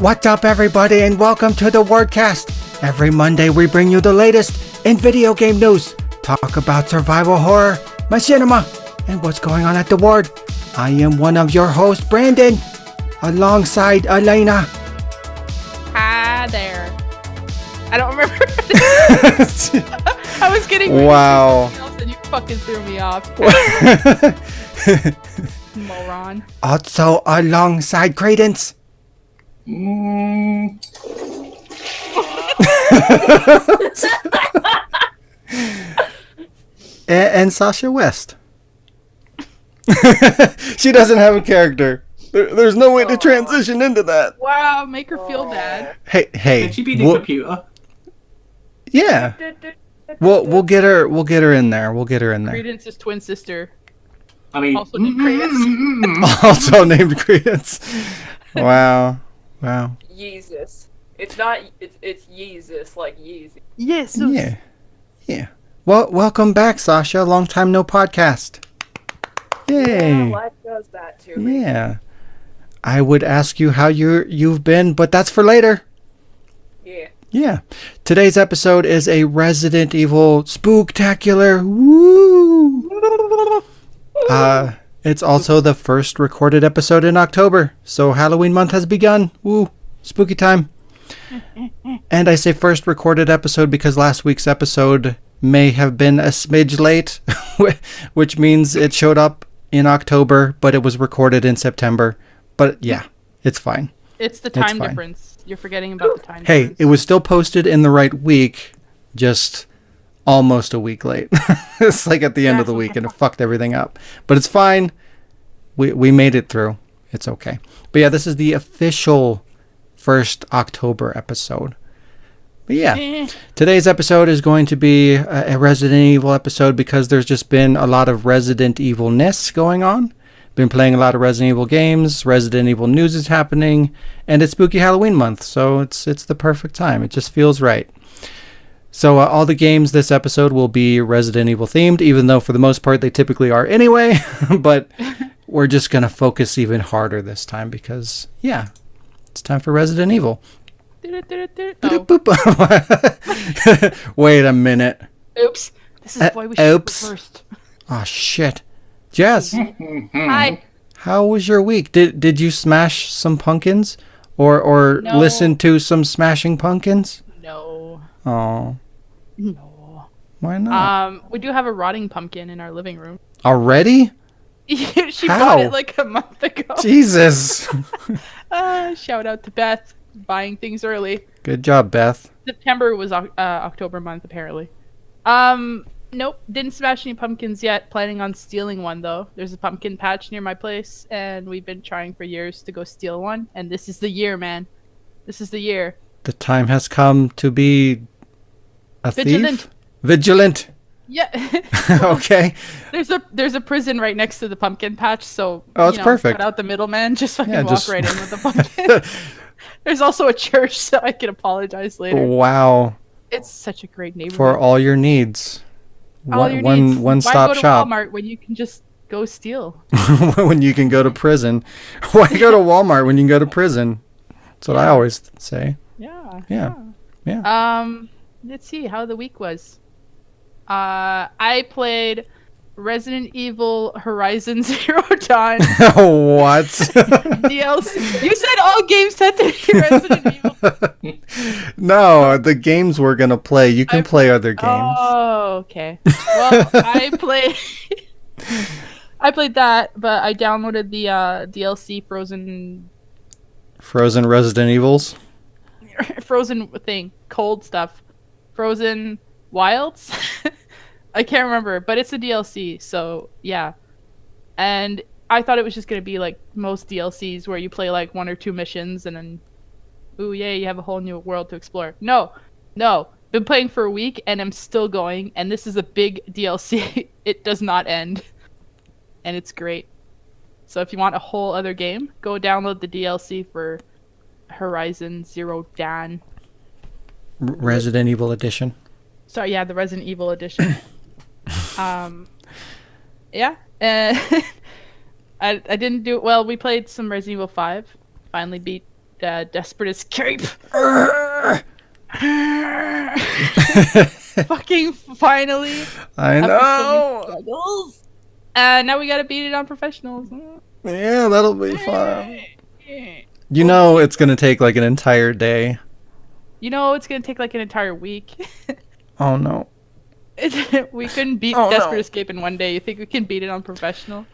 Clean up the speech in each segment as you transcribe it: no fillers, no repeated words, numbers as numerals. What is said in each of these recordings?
What's up, everybody, and welcome to the Wordcast. Every Monday, we bring you the latest in video game news, talk about survival horror, machinima, and what's going on at the Ward. I am one of your hosts, Brandon, alongside Elena. Hi there. I don't remember. I was getting wow. And you fucking threw me off. Moron. Also alongside Credence. and Sasha West. She doesn't have a character. There's no way to transition into that. Wow, make her feel bad. Hey. Can she be the computer? Yeah. We'll get her in there. Credence's twin sister. I mean, Also named Credence. Also named Credence. Wow. Yeezus. It's not. It's Yeezus, like Yeezy. Yes. Yeah. Well, welcome back, Sasha. Long time no podcast. Yay. Yeah, life does that to me. Yeah. I would ask you how you've been, but that's for later. Yeah. Today's episode is a Resident Evil spooktacular. Woo! It's also the first recorded episode in October, so Halloween month has begun. Woo! Spooky time. And I say first recorded episode because last week's episode may have been a smidge late, which means it showed up in October, but it was recorded in September. But yeah, it's fine. It's the time difference. You're forgetting about the time Hey, difference. it was still posted in the right week, just almost a week late. It's like at the end of the week and it fucked everything up. But it's fine. We made it through. It's okay. But yeah, this is the official first October episode. But yeah, today's episode is going to be a Resident Evil episode because there's just been a lot of Resident Evil-ness going on. Been playing a lot of Resident Evil games. Resident Evil news is happening, and it's Spooky Halloween month, so it's the perfect time. It just feels right. So all the games this episode will be Resident Evil themed, even though for the most part they typically are anyway. But we're just gonna focus even harder this time because yeah, it's time for Resident Evil. Wait a minute. Oops. This is why we should go first. Oh shit. Jess. Hi. How was your week? Did you smash some pumpkins? Or No. listen to some Smashing Pumpkins? No. Oh. No. Why not? We do have a rotting pumpkin in our living room. Already? She How? bought it like a month ago. Jesus. Shout out to Beth, buying things early. Good job, Beth. September was October month, apparently. Nope, didn't smash any pumpkins yet. Planning on stealing one, though. There's a pumpkin patch near my place, and we've been trying for years to go steal one. And this is the year, man. This is the year. The time has come to be a Vigilant. thief? Vigilant. Yeah. Okay. There's a prison right next to the pumpkin patch, so it's perfect. Cut out the middleman, just fucking Yeah, walk right in with the pumpkin. There's also a church, so I can apologize later. Wow. It's such a great neighborhood. For all your needs. All your needs. One-stop Why go to shop. Walmart when you can just go steal? When you can go to prison. Why go to Walmart when you can go to prison? That's what I always say. Yeah. Yeah. Let's see how the week was. I played Resident Evil Horizon Zero Dawn What? DLC. You said all games had to be Resident Evil. No, the games we're gonna play. You can play other games. Oh, okay. Well, I played that, but I downloaded the DLC Frozen Resident Evils. Frozen thing, cold stuff, Frozen Wilds. I can't remember, but it's a DLC, so yeah. And I thought it was just gonna be like most DLCs where you play like one or two missions and then, ooh yay, you have a whole new world to explore. No, been playing for a week and I'm still going, and this is a big DLC. It does not end, and it's great. So if you want a whole other game, go download the DLC for Horizon Zero Dawn. Resident Evil Edition. So yeah, the Resident Evil Edition. Yeah. I didn't do well. We played some Resident Evil 5. Finally beat Desperate Escape. Fucking finally. I After so know. many struggles. And now we gotta beat it on professionals. Yeah, that'll be fun. You know it's gonna take like an entire day. You know it's gonna take like an entire week. Oh no. We couldn't beat Oh, Desperate no. Escape in one day. You think we can beat it on professional?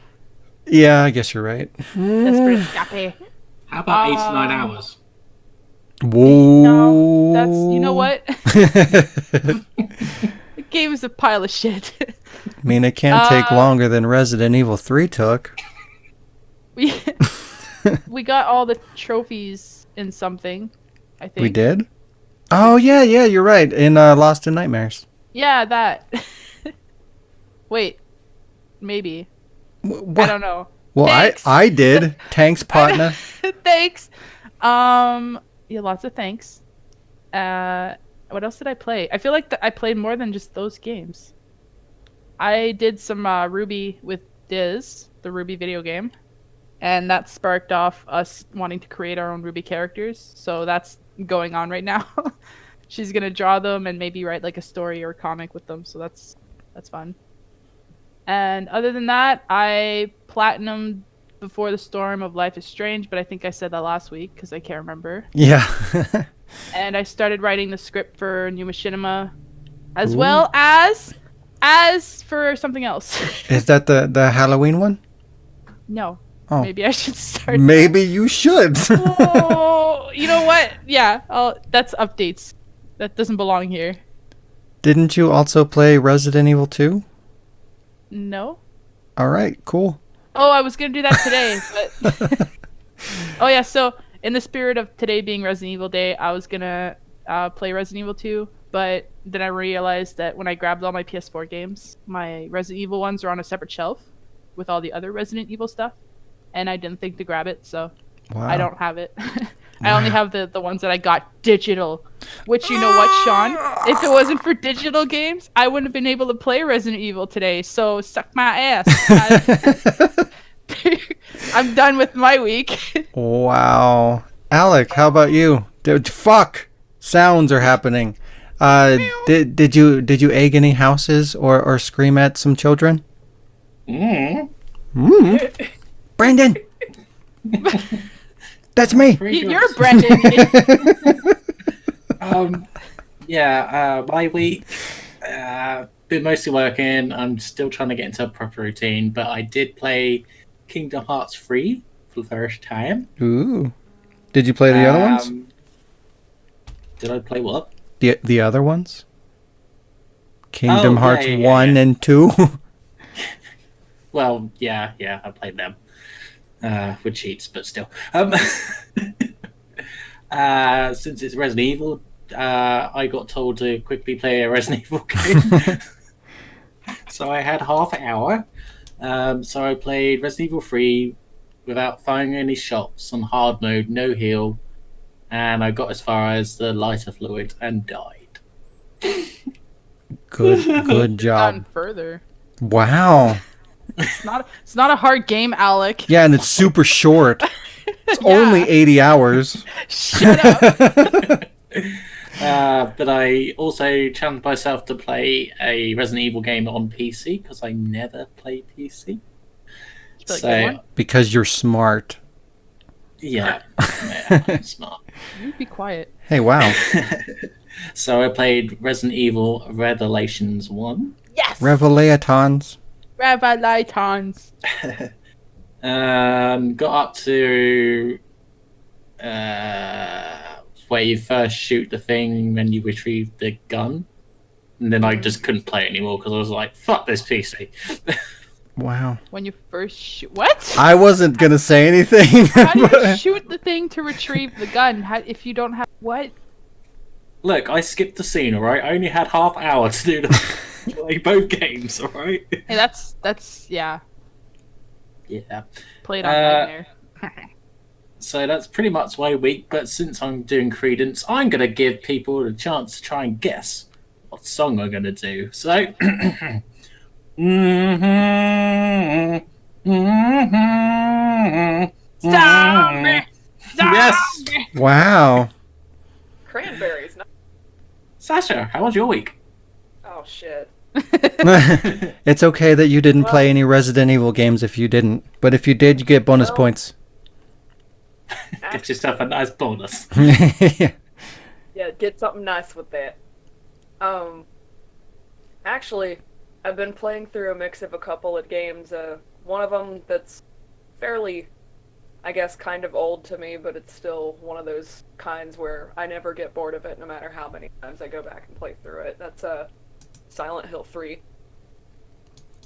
Yeah, I guess you're right. Desperate Escape. How about 8 to 9 hours? Whoa. No, that's you know what? The game is a pile of shit. I mean, it can't take Uh, longer than Resident Evil 3 took. We got all the trophies in something, I think. We did? Oh, yeah, you're right. In Lost in Nightmares. Yeah, that. Wait, maybe. I don't know. Well, Thanks. I did. Thanks, partner. Thanks. Yeah, lots of thanks. What else did I play? I feel like I played more than just those games. I did some Ruby with Diz, the Ruby video game, and that sparked off us wanting to create our own Ruby characters. So that's going on right now. She's gonna draw them and maybe write like a story or a comic with them. So that's fun. And other than that, I platinumed Before the Storm of Life is Strange, but I think I said that last week because I can't remember. Yeah. And I started writing the script for New Machinima, as Ooh. well as for something else. Is that the Halloween one? No. Oh. Maybe I should start. Maybe you should. Oh, you know what? Yeah, that's updates. That doesn't belong here. Didn't you also play Resident Evil 2? No. All right, cool. Oh, I was gonna do that today, but oh yeah. So in the spirit of today being Resident Evil Day, I was gonna play Resident Evil 2, but then I realized that when I grabbed all my PS4 games, my Resident Evil ones are on a separate shelf with all the other Resident Evil stuff, and I didn't think to grab it, so Wow. I don't have it. I only have the ones that I got digital, which you know what, Sean? If it wasn't for digital games, I wouldn't have been able to play Resident Evil today, so suck my ass. I'm done with my week. Wow. Alec, how about you? Fuck! Sounds are happening. Did you egg any houses or scream at some children? Brandon! That's me! You're Brendan. My week, been mostly working. I'm still trying to get into a proper routine, but I did play Kingdom Hearts 3 for the first time. Ooh. Did you play the other ones? Did I play what? The other ones? Kingdom Oh, Hearts yeah, 1 yeah. and 2? Well, yeah, I played them. With cheats, but still. Since it's Resident Evil, I got told to quickly play a Resident Evil game. So I had half an hour. So I played Resident Evil 3 without firing any shots on hard mode, no heal. And I got as far as the lighter fluid and died. Good job. Gone further. Wow. It's not a hard game, Alec. Yeah, and it's super short. It's only 80 hours. Shut up. But I also challenged myself to play a Resident Evil game on PC because I never play PC. So Because you're smart. yeah, I'm smart. You be quiet. Hey, wow. So I played Resident Evil Revelations 1. Yes. Revelatons. Revelatons. Got up to where you first shoot the thing when you retrieve the gun. And then I just couldn't play it anymore because I was like, fuck this PC. Wow. When you first shoot... What? I wasn't going to say anything. How do you shoot the thing to retrieve the gun if you don't have... What? Look, I skipped the scene, alright? I only had half an hour to do play both games, alright? Hey, that's... Yeah. Yeah. Played on Nightmare. So that's pretty much my week, but since I'm doing Credence, I'm going to give people a chance to try and guess what song I'm going to do. So... Zombie! Yes! Wow. Cranberries. No. Sasha, how was your week? Oh shit. It's okay that you didn't play Well- any Resident Evil games if you didn't. But if you did, you get bonus Well- points. Get yourself a nice bonus. Yeah, get something nice with that. Actually, I've been playing through a mix of a couple of games. One of them that's fairly, I guess, kind of old to me, but it's still one of those kinds where I never get bored of it no matter how many times I go back and play through it. That's Silent Hill 3.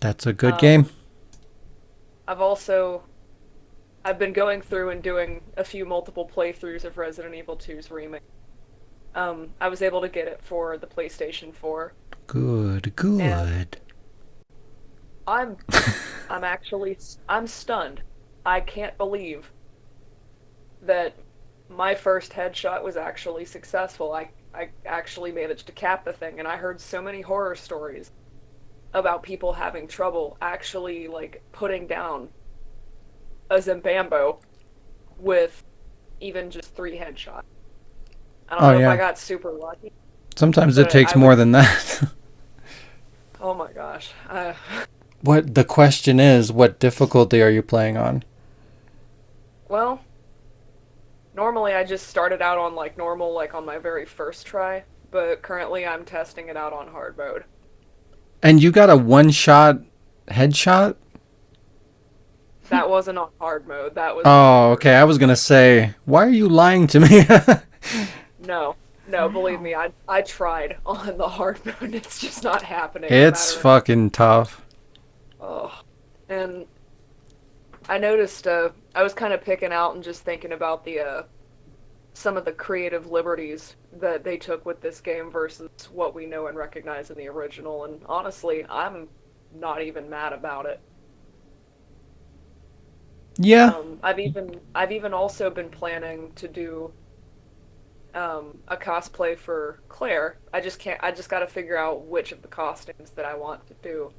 That's a good game. I've been going through and doing a few multiple playthroughs of Resident Evil 2's remake. I was able to get it for the PlayStation 4. Good. I'm stunned. I can't believe that my first headshot was actually successful. I actually managed to cap the thing, and I heard so many horror stories about people having trouble actually, like, putting down a Zimbambo with even just 3 headshots. I don't know if I got super lucky. Sometimes it but takes more than that. Oh my gosh. What the question is, what difficulty are you playing on? Well, normally I just started out on like normal, like on my very first try, but currently I'm testing it out on hard mode. And you got a one-shot headshot? That wasn't on hard mode. That was Oh, okay. I was gonna say, why are you lying to me? No, believe me, I tried on the hard mode. It's just not happening. It's fucking tough. Oh, and I noticed. I was kind of picking out and just thinking about the some of the creative liberties that they took with this game versus what we know and recognize in the original. And honestly, I'm not even mad about it. Yeah. I've even also been planning to do a cosplay for Claire. I just got to figure out which of the costumes that I want to do.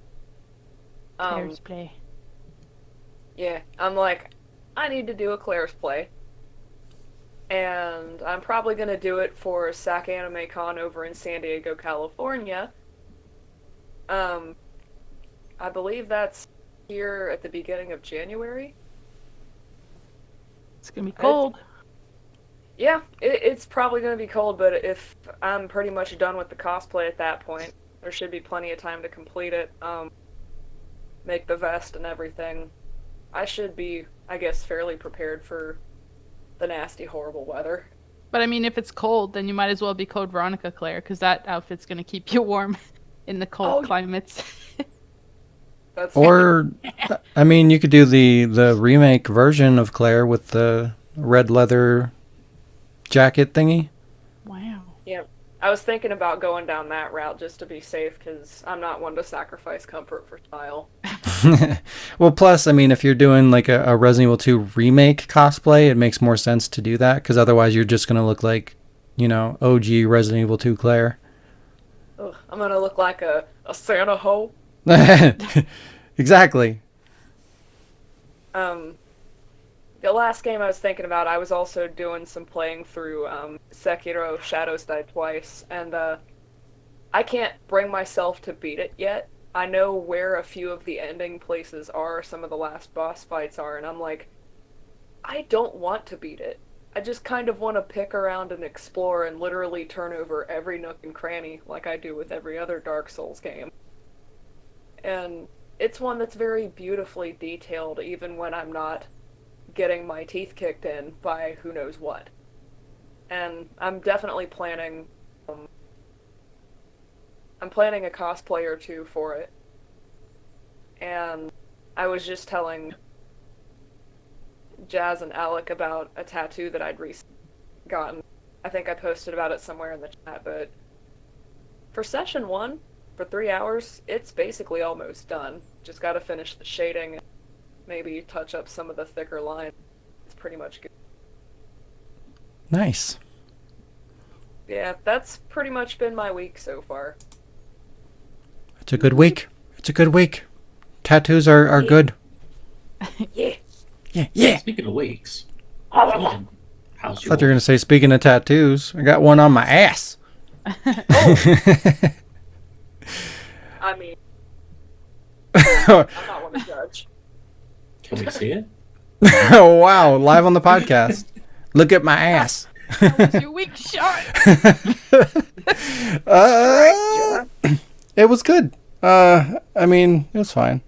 Claire's play. Yeah, I'm like, I need to do a Claire's play. And I'm probably going to do it for SAC Anime Con over in San Diego, California. I believe that's here at the beginning of January. It's gonna be cold. Yeah, it's probably going to be cold, but if I'm pretty much done with the cosplay at that point, there should be plenty of time to complete it, make the vest and everything. I should be, I guess, fairly prepared for the nasty, horrible weather. But I mean, if it's cold, then you might as well be Code Veronica Claire, because that outfit's gonna keep you warm in the cold climates. That's Or, I mean, you could do the remake version of Claire with the red leather jacket thingy. Wow. Yeah, I was thinking about going down that route just to be safe, because I'm not one to sacrifice comfort for style. Well, plus, I mean, if you're doing like a Resident Evil 2 remake cosplay, it makes more sense to do that, because otherwise you're just going to look like, you know, OG Resident Evil 2 Claire. Ugh, I'm gonna look like a Santa hoe. Exactly. The last game I was thinking about, I was also doing some playing through Sekiro Shadows Die Twice, and I can't bring myself to beat it yet. I know where a few of the ending places are, some of the last boss fights are, and I'm like, I don't want to beat it. I just kind of want to pick around and explore and literally turn over every nook and cranny like I do with every other Dark Souls game. And it's one that's very beautifully detailed even when I'm not getting my teeth kicked in by who knows what. And I'm definitely planning I'm planning a cosplay or two for it. And I was just telling Jazz and Alec about a tattoo that I'd recently gotten. I think I posted about it somewhere in the chat, but for session 1, for 3 hours, it's basically almost done. Just gotta finish the shading and maybe touch up some of the thicker lines. It's pretty much good. Nice. Yeah, that's pretty much been my week so far. It's a good week. It's a good week. Tattoos are good. Yeah. Yeah. Speaking of weeks, Sean, How's I thought you were going to say, speaking of tattoos, I got one on my ass. I mean, I'm not one to judge. Can we see it? Oh, wow. Live on the podcast. Look at my ass. That was your weak shot. It was good. I mean, it was fine.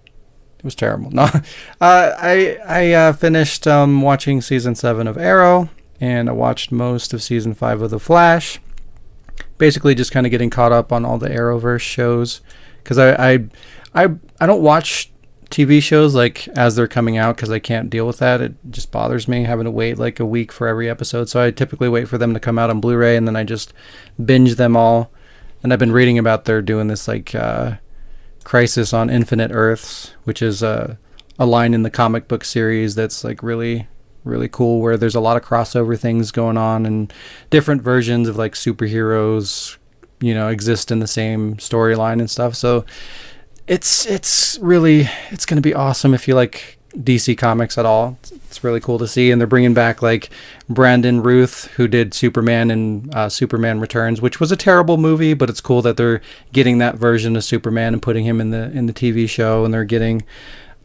It was terrible. No, I finished watching season 7 of Arrow, and I watched most of season 5 of The Flash. Basically, just kind of getting caught up on all the Arrowverse shows, because I don't watch TV shows like as they're coming out because I can't deal with that. It just bothers me having to wait like a week for every episode. So I typically wait for them to come out on Blu-ray, and then I just binge them all. And I've been reading about they're doing this like Crisis on Infinite Earths, which is a line in the comic book series that's like really, really cool, where there's a lot of crossover things going on, and different versions of like superheroes, you know, exist in the same storyline and stuff. So it's going to be awesome if you like DC Comics at all. It's really cool to see. And they're bringing back like Brandon Routh, who did Superman and Superman Returns, which was a terrible movie, but it's cool that they're getting that version of Superman and putting him in the TV show. And they're getting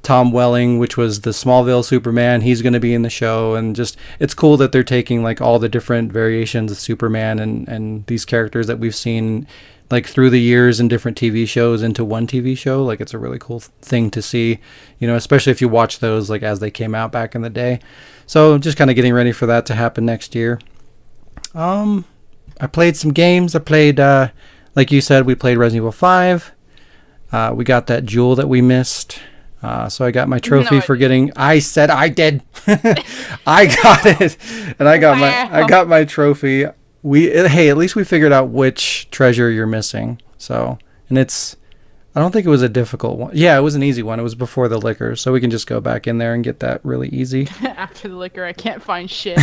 Tom Welling, which was the Smallville Superman. He's going to be in the show. And just, it's cool that they're taking like all the different variations of Superman and these characters that we've seen like through the years in different TV shows into one TV show. Like, it's a really cool thing to see, you know, especially if you watch those like as they came out back in the day. So just kind of getting ready for that to happen next year. I played some games. I played, like you said, we played Resident Evil 5. We got that jewel that we missed. So I got my trophy for getting. I said I did. I got it, and I got my trophy. Hey, at least we figured out which treasure you're missing. So, and I don't think it was a difficult one. Yeah, it was an easy one. It was before the liquor, so we can just go back in there and get that really easy. After the liquor, I can't find shit.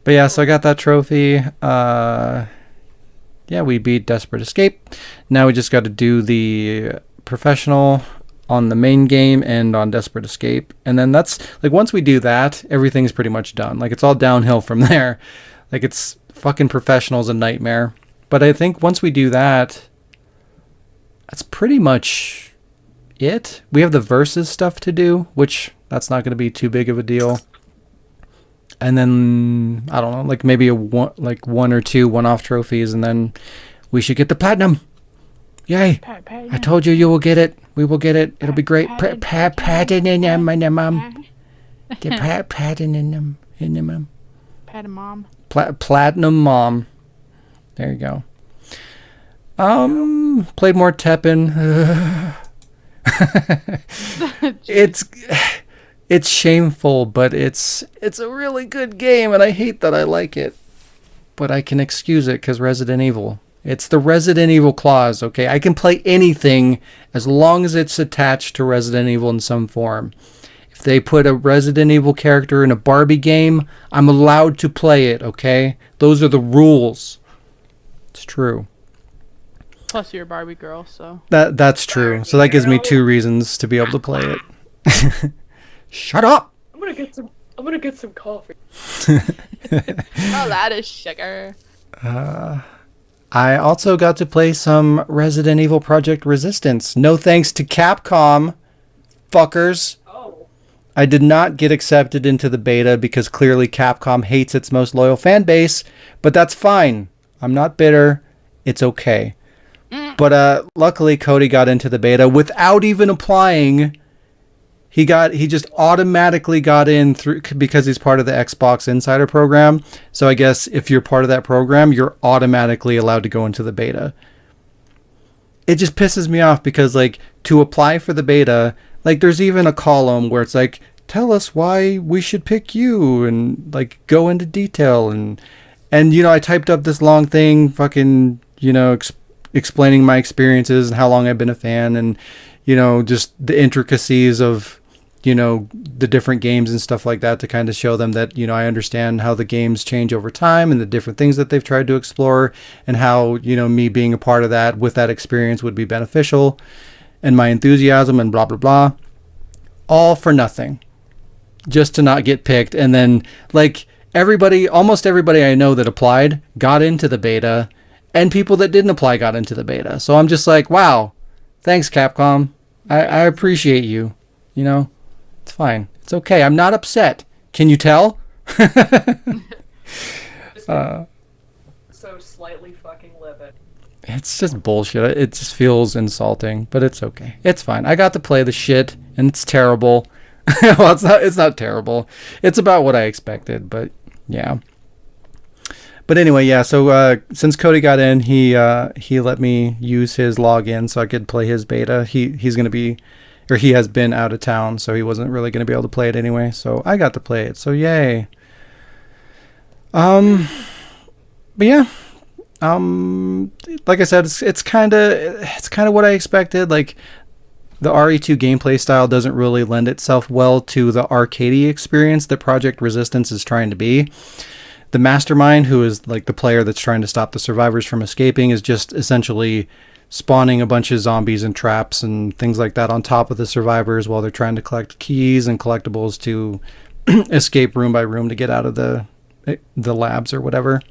But yeah, so I got that trophy. Yeah, we beat Desperate Escape. Now we just got to do the professional on the main game and on Desperate Escape. And then that's, like, once we do that, everything's pretty much done. Like, it's all downhill from there. Like, it's fucking professional's a nightmare. But I think once we do that, that's pretty much it. We have the versus stuff to do, which that's not going to be too big of a deal. And then, I don't know, like maybe one or two one-off trophies, and then we should get the platinum. Yay. I told you will get it. We will get it. It'll be great. Platinum. Platinum mom. There you go. Played more Teppen. It's shameful, but it's a really good game, and I hate that I like it. But I can excuse it because Resident Evil. It's the Resident Evil clause, okay? I can play anything as long as it's attached to Resident Evil in some form. If they put a Resident Evil character in a Barbie game, I'm allowed to play it, okay? Those are the rules. It's true. Plus, you're a Barbie girl, so... That's true. So that gives me 2 reasons to be able to play it. Shut up! I'm gonna get some coffee. A lot of sugar. I also got to play some Resident Evil Project Resistance. No thanks to Capcom, fuckers. Oh. I did not get accepted into the beta because clearly Capcom hates its most loyal fan base, but that's fine. I'm not bitter. It's okay. But luckily Cody got into the beta without even applying. He just automatically got in through because he's part of the Xbox Insider program. So I guess if you're part of that program, you're automatically allowed to go into the beta. It just pisses me off because, like, to apply for the beta, like, there's even a column where it's like, tell us why we should pick you, and like go into detail, and you know, I typed up this long thing, fucking, you know, explaining my experiences and how long I've been a fan, and you know, just the intricacies of, you know, the different games and stuff like that, to kind of show them that, you know, I understand how the games change over time and the different things that they've tried to explore, and how, you know, me being a part of that with that experience would be beneficial, and my enthusiasm and blah, blah, blah. All for nothing. Just to not get picked. And then, like, almost everybody I know that applied got into the beta, and people that didn't apply got into the beta. So I'm just like, wow, thanks Capcom. I appreciate you. You know, it's fine. It's okay. I'm not upset. Can you tell? So slightly fucking livid. It's just bullshit. It just feels insulting, but it's okay. It's fine. I got to play the shit, and it's terrible. Well, it's not terrible. It's about what I expected, but yeah. But anyway, yeah, so since Cody got in, he let me use his login so I could play his beta. He's going to be, or he has been out of town, so he wasn't really going to be able to play it anyway. So I got to play it. So yay. But yeah. Like I said, it's kind of what I expected. Like the RE2 gameplay style doesn't really lend itself well to the arcadey experience that Project Resistance is trying to be. The mastermind, who is like the player that's trying to stop the survivors from escaping, is just essentially spawning a bunch of zombies and traps and things like that on top of the survivors while they're trying to collect keys and collectibles to escape room by room to get out of the labs or whatever.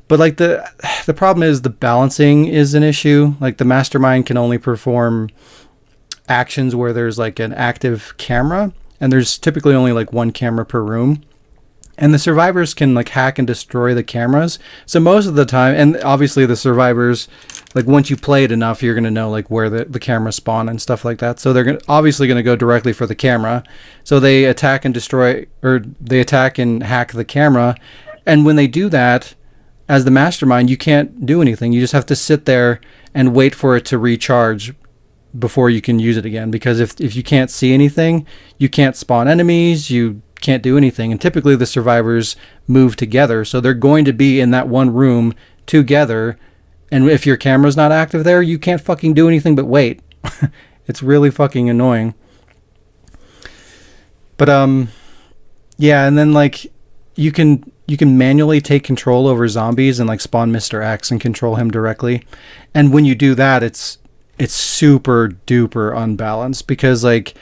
But like the problem is the balancing is an issue. Like the mastermind can only perform actions where there's like an active camera, and there's typically only like one camera per room. And the survivors can like hack and destroy the cameras. So most of the time, and obviously the survivors, like once you play it enough, you're going to know like where the cameras spawn and stuff like that. So they're obviously going to go directly for the camera. So they attack and destroy, or they attack and hack the camera. And when they do that, as the mastermind, you can't do anything. You just have to sit there and wait for it to recharge before you can use it again. Because if you can't see anything, you can't spawn enemies, you can't do anything. And typically the survivors move together, so they're going to be in that one room together, and if your camera's not active there, you can't fucking do anything but wait. It's really fucking annoying. But yeah, and then like you can manually take control over zombies and like spawn Mr. X and control him directly. And when you do that, it's super duper unbalanced, because like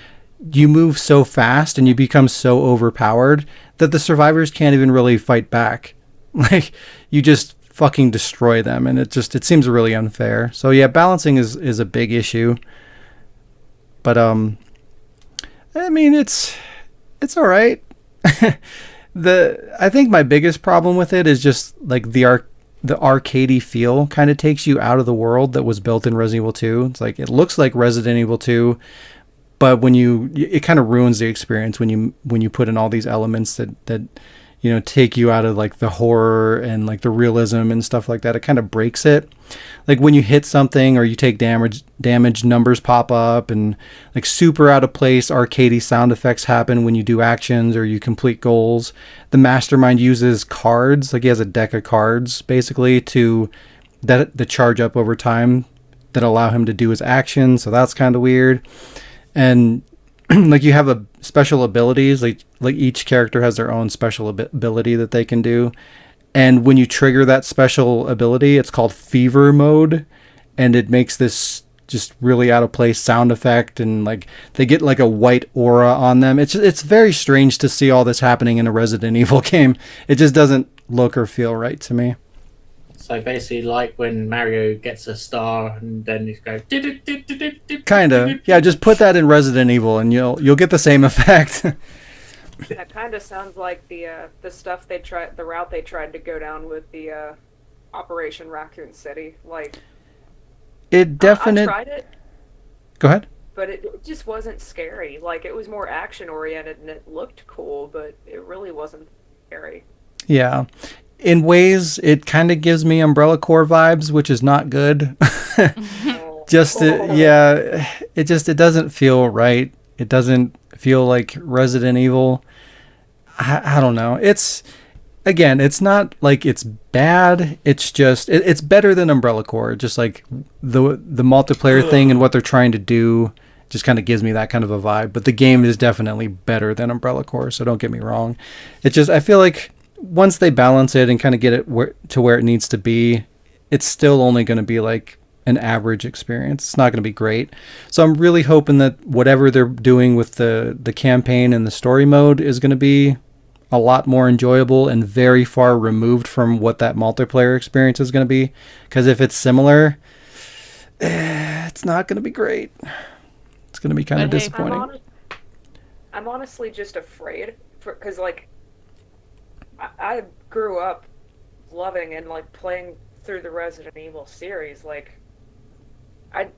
you move so fast and you become so overpowered that the survivors can't even really fight back. Like you just fucking destroy them, and it seems really unfair. So yeah, balancing is a big issue. But I mean it's all right. I think my biggest problem with it is just like the arcadey feel kind of takes you out of the world that was built in Resident Evil 2. It's like it looks like Resident Evil 2, but when it kind of ruins the experience when you put in all these elements that you know take you out of like the horror and like the realism and stuff like that. It kind of breaks it. Like when you hit something or you take damage, numbers pop up, and like super out of place arcadey sound effects happen when you do actions or you complete goals. The mastermind uses cards, like he has a deck of cards basically that charge up over time that allow him to do his actions. So that's kind of weird. And like you have a special abilities, like each character has their own special ability that they can do. And when you trigger that special ability, it's called fever mode, and it makes this just really out of place sound effect, and like they get like a white aura on them. It's very strange to see all this happening in a Resident Evil game. It just doesn't look or feel right to me. So basically, like when Mario gets a star and then he's going. Kinda, yeah. Just put that in Resident Evil, and you'll get the same effect. That kind of sounds like the stuff the route they tried to go down with the Operation Raccoon City. Like it definitely. I tried it. Go ahead. But it just wasn't scary. Like it was more action oriented and it looked cool, but it really wasn't scary. Yeah. In ways, it kind of gives me Umbrella Corps vibes, which is not good. Yeah, it doesn't feel right. It doesn't feel like Resident Evil. I don't know. It's not like it's bad. It's just it's better than Umbrella Corps. Just like the multiplayer thing and what they're trying to do just kind of gives me that kind of a vibe. But the game is definitely better than Umbrella Corps, so don't get me wrong. It's just I feel like once they balance it and kind of get it to where it needs to be, it's still only going to be like an average experience. It's not going to be great. So I'm really hoping that whatever they're doing with the campaign and the story mode is going to be a lot more enjoyable and very far removed from what that multiplayer experience is going to be. Because if it's similar, it's not going to be great. It's going to be kind of But hey, disappointing. I'm honestly just afraid because like I grew up loving and like playing through the Resident Evil series. Like I'm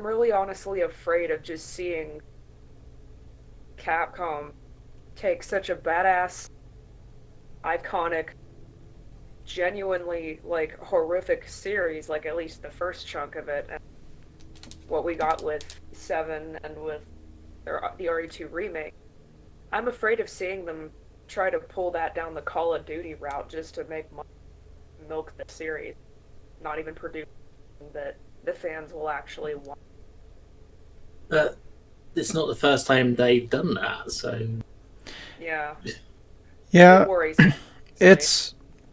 really honestly afraid of just seeing Capcom take such a badass, iconic, genuinely like horrific series, like at least the first chunk of it, and what we got with 7 and with the RE2 remake. I'm afraid of seeing them try to pull that down the Call of Duty route just to make money, milk the series, not even produce that the fans will actually want. But it's not the first time they've done that, so Yeah. Yeah, It worries me.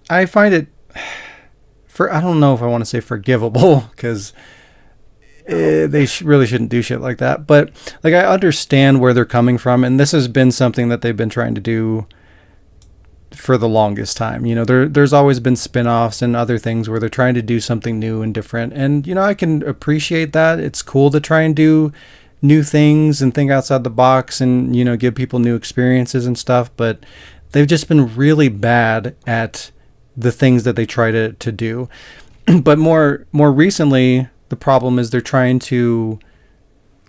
I find it, I don't know if I want to say forgivable, because they really shouldn't do shit like that. But like, I understand where they're coming from, and this has been something that they've been trying to do for the longest time. You know, there's always been spin-offs and other things where they're trying to do something new and different. And, you know, I can appreciate that. It's cool to try and do new things and think outside the box and, you know, give people new experiences and stuff. But they've just been really bad at the things that they try to do. But more recently, the problem is they're trying to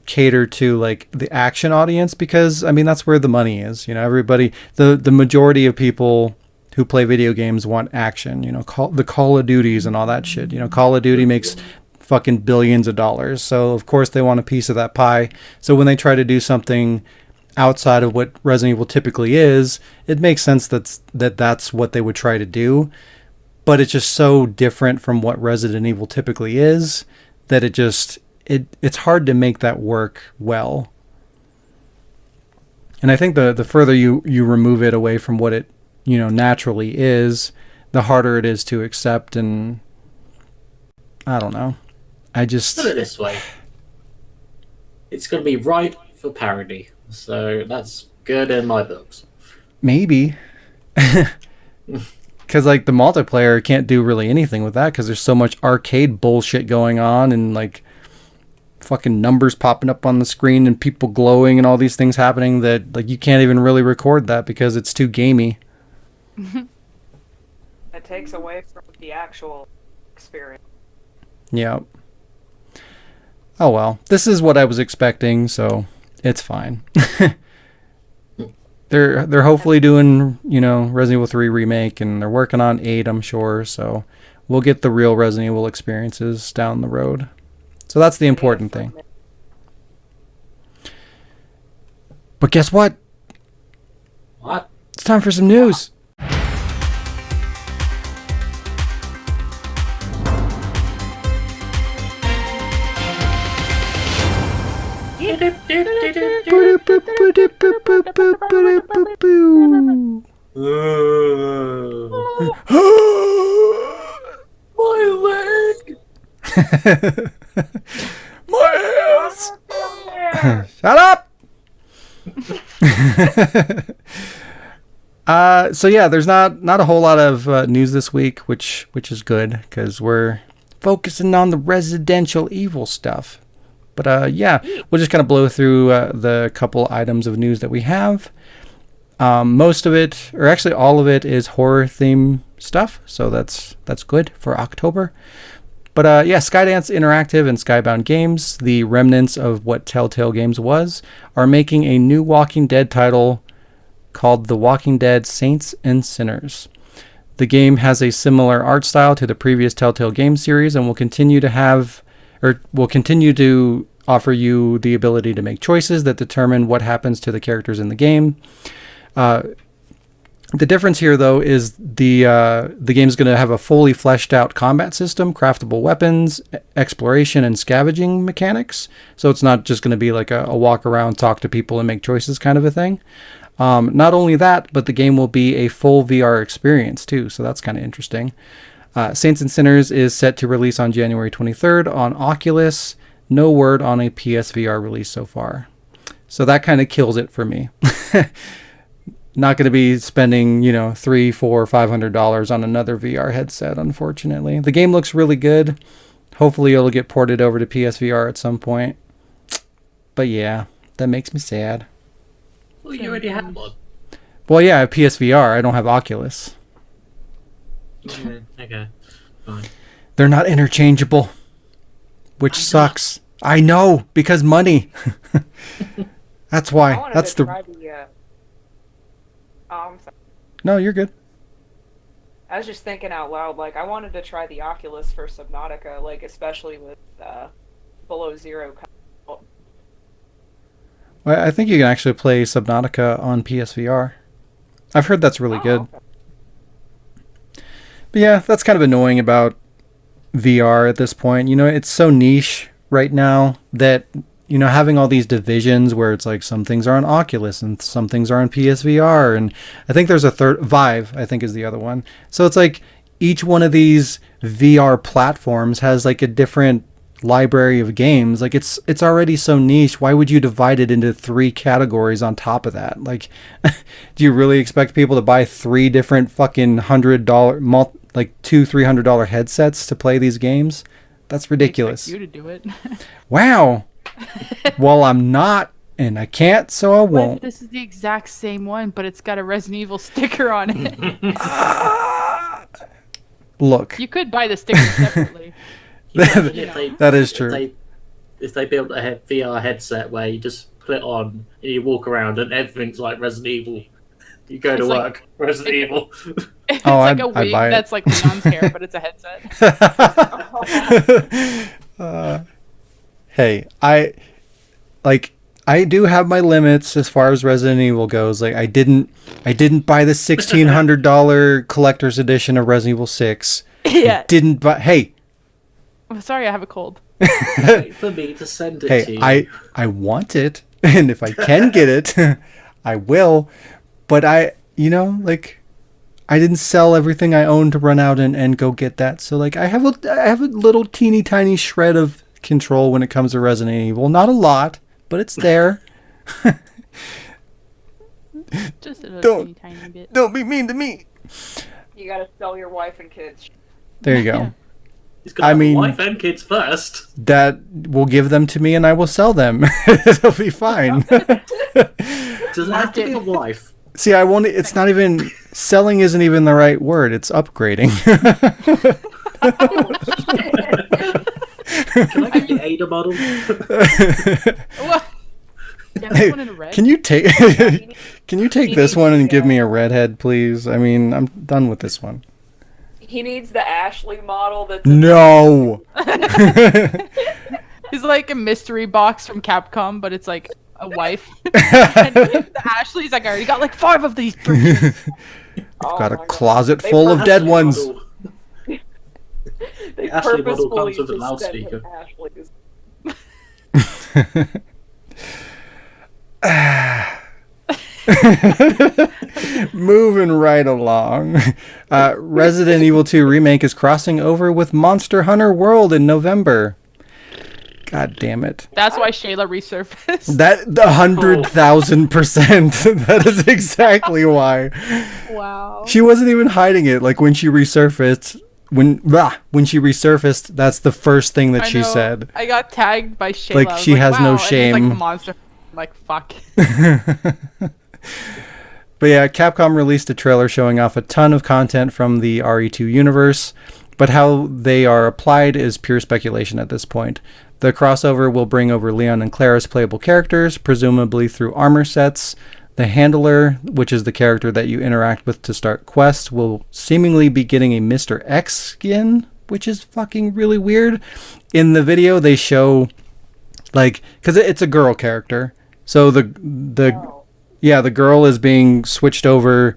cater to like the action audience, because I mean that's where the money is. You know, everybody, the majority of people who play video games want action. You know, the Call of Duties and all that shit. You know, Call of Duty makes fucking billions of dollars, so of course they want a piece of that pie. So when they try to do something outside of what Resident Evil typically is, it makes sense that's what they would try to do. But it's just so different from what Resident Evil typically is that it's hard to make that work well. And I think the further you remove it away from what it, you know, naturally is, the harder it is to accept. And I don't know. I just put it this way: it's going to be ripe for parody, so that's good in my books. Maybe. Because like the multiplayer can't do really anything with that, because there's so much arcade bullshit going on and like fucking numbers popping up on the screen and people glowing and all these things happening that like you can't even really record that because it's too gamey. It takes away from the actual experience. Yeah. Oh well, this is what I was expecting, so it's fine. They're hopefully doing, you know, Resident Evil 3 remake, and they're working on 8, I'm sure, so we'll get the real Resident Evil experiences down the road. So that's the important thing. But guess what? What? It's time for some news. My leg! My ass! Shut up! So yeah, there's not a whole lot of news this week, which is good, because we're focusing on the Residential Evil stuff. But yeah, we'll just kind of blow through the couple items of news that we have. Most of it, or actually all of it, is horror theme stuff, so that's good for October. But yeah, Skydance Interactive and Skybound Games, the remnants of what Telltale Games was, are making a new Walking Dead title called The Walking Dead Saints and Sinners. The game has a similar art style to the previous Telltale Games series and will continue to offer you the ability to make choices that determine what happens to the characters in the game. The difference here, though, is the game's going to have a fully fleshed out combat system, craftable weapons, exploration, and scavenging mechanics. So it's not just going to be like a walk around, talk to people, and make choices kind of a thing. Not only that, but the game will be a full VR experience, too. So that's kind of interesting. Saints and Sinners is set to release on January 23rd on Oculus. No word on a PSVR release so far. So that kind of kills it for me. not going to be spending, $300, $400, $500 on another VR headset, unfortunately. The game looks really good. Hopefully it'll get ported over to PSVR at some point. But yeah, that makes me sad. Well, you already have one. Well, yeah, I have PSVR. I don't have Oculus. Okay. Fine. They're not interchangeable, which sucks. I know, because money. That's why. I wanted That's to the... try the. I'm sorry. No, you're good. I was just thinking out loud. Like, I wanted to try the Oculus for Subnautica, like especially with Below Zero. Well, I think you can actually play Subnautica on PSVR. I've heard that's really good. Okay. But yeah, that's kind of annoying about VR at this point. It's so niche right now that, having all these divisions where it's like some things are on Oculus and some things are on PSVR. And I think there's a third, Vive, I think is the other one. So it's like each one of these VR platforms has like a different library of games. Like it's already so niche. Why would you divide it into 3 categories on top of that? Like, do you really expect people to buy 3 different fucking $100 like $200-$300 headsets to play these games? That's ridiculous. I expect you to do it. Wow. Well, I'm not, and I can't, so I won't. This is the exact same one, but it's got a Resident Evil sticker on it. Look. You could buy the sticker separately. That is true. If they built a VR headset where you just put it on and you walk around and everything's like Resident Evil, you go to It's work, Resident Evil. It's Oh, like I'd a wig buy it. that's like Leon's hair, but it's a headset. Hey, I do have my limits as far as Resident Evil goes. Like I didn't buy the $1,600 collector's edition of Resident Evil 6. Yeah. Didn't buy. Hey, I'm sorry, I have a cold. Wait for me to send it to hey, you. I want it, and if I can get it, I will. But I didn't sell everything I own to run out and go get that. So like I have a little teeny tiny shred of control when it comes to Resident Evil. Not a lot, but it's there. Just a little tiny bit. Don't be mean to me. You gotta sell your wife and kids. There you go. He's got a wife and kids first. That will give them to me and I will sell them. It'll be fine. Does it have to be a wife? See, I won't. It's not even selling. Isn't even the right word. It's upgrading. Can I get the Ada model? What? Yeah, Hey, one in a red. can you take this one and give me a redhead, please? I mean, I'm done with this one. He needs the Ashley model that's No. It's like a mystery box from Capcom, but it's like a wife. And the Ashley's like, I already got like 5 of these. I've got a closet full of dead ones. They Ashley model purposefully comes with a just loudspeaker. sent Ashley's. Moving right along. Resident Evil 2 Remake is crossing over with Monster Hunter World in November. God damn it. That's why Shayla resurfaced. That 100,000%. That is exactly why. Wow. She wasn't even hiding it. Like when she resurfaced, when she resurfaced, that's the first thing that she said. I got tagged by Shayla. Like, she has no wow. And it's shame. like the monster. I'm like, fuck. But yeah, Capcom released a trailer showing off a ton of content from the RE2 universe, but how they are applied is pure speculation at this point. The crossover will bring over Leon and Claire as playable characters, presumably through armor sets. The Handler, which is the character that you interact with to start quests, will seemingly be getting a Mr. X skin, which is fucking really weird. In the video, they show, like, because it's a girl character, so the girl is being switched over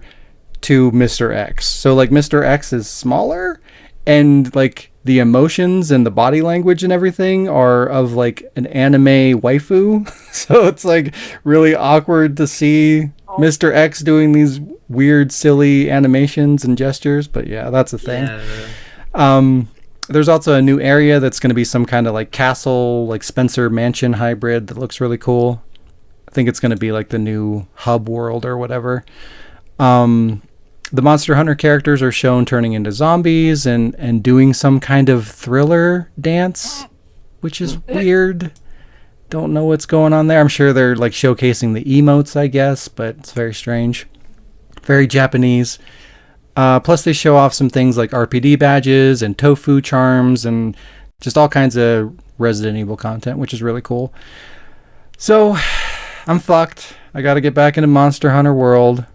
to Mr. X. So like Mr. X is smaller, and like the emotions and the body language and everything are of like an anime waifu. So it's like really awkward to see Mr. X doing these weird, silly animations and gestures. But yeah, that's a thing. Yeah. There's also a new area that's going to be some kind of like castle, like Spencer Mansion hybrid that looks really cool. I think it's going to be like the new hub world or whatever. The Monster Hunter characters are shown turning into zombies and doing some kind of thriller dance, which is weird. Don't know what's going on there. I'm sure they're like showcasing the emotes, I guess, but it's very strange. Very Japanese. Plus they show off some things like RPD badges and tofu charms and just all kinds of Resident Evil content, which is really cool. So, I'm fucked. I gotta get back into Monster Hunter World.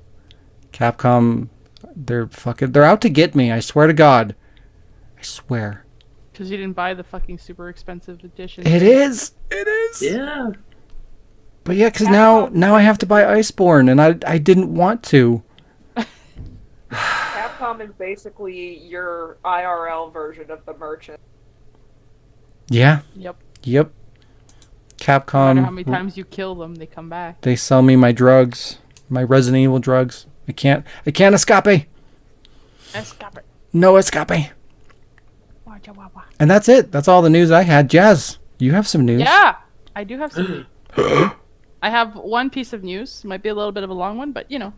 Capcom, they're out to get me, I swear to God. I swear. Because you didn't buy the fucking super expensive edition. It is! Yeah. But yeah, because now I have to buy Iceborne, and I didn't want to. Capcom is basically your IRL version of the merchant. Yeah. Yep. Capcom. No matter how many times you kill them, they come back. They sell me my drugs, my Resident Evil drugs. I can't escape. Escape. No escape. And that's it. That's all the news I had. Jazz, you have some news. Yeah, I do have some news. I have one piece of news. Might be a little bit of a long one, but you know.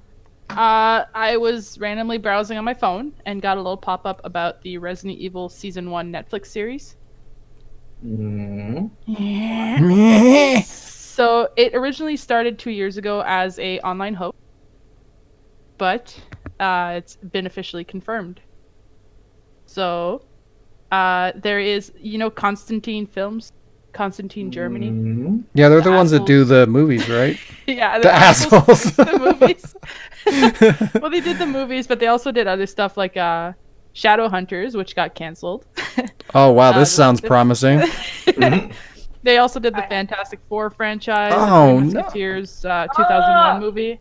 I was randomly browsing on my phone and got a little pop-up about the Resident Evil Season 1 Netflix series. So it originally started 2 years ago as a online hoax, but it's been officially confirmed. So there is, Constantine Films, Constantine Germany. Yeah, they're the ones that do the movies, right? Yeah, the assholes. The movies. Well, they did the movies, but they also did other stuff like Shadow Hunters, which got canceled. Oh wow, this sounds promising. They also did the Fantastic Four franchise, Oh, the no. Musketeers 2001 movie,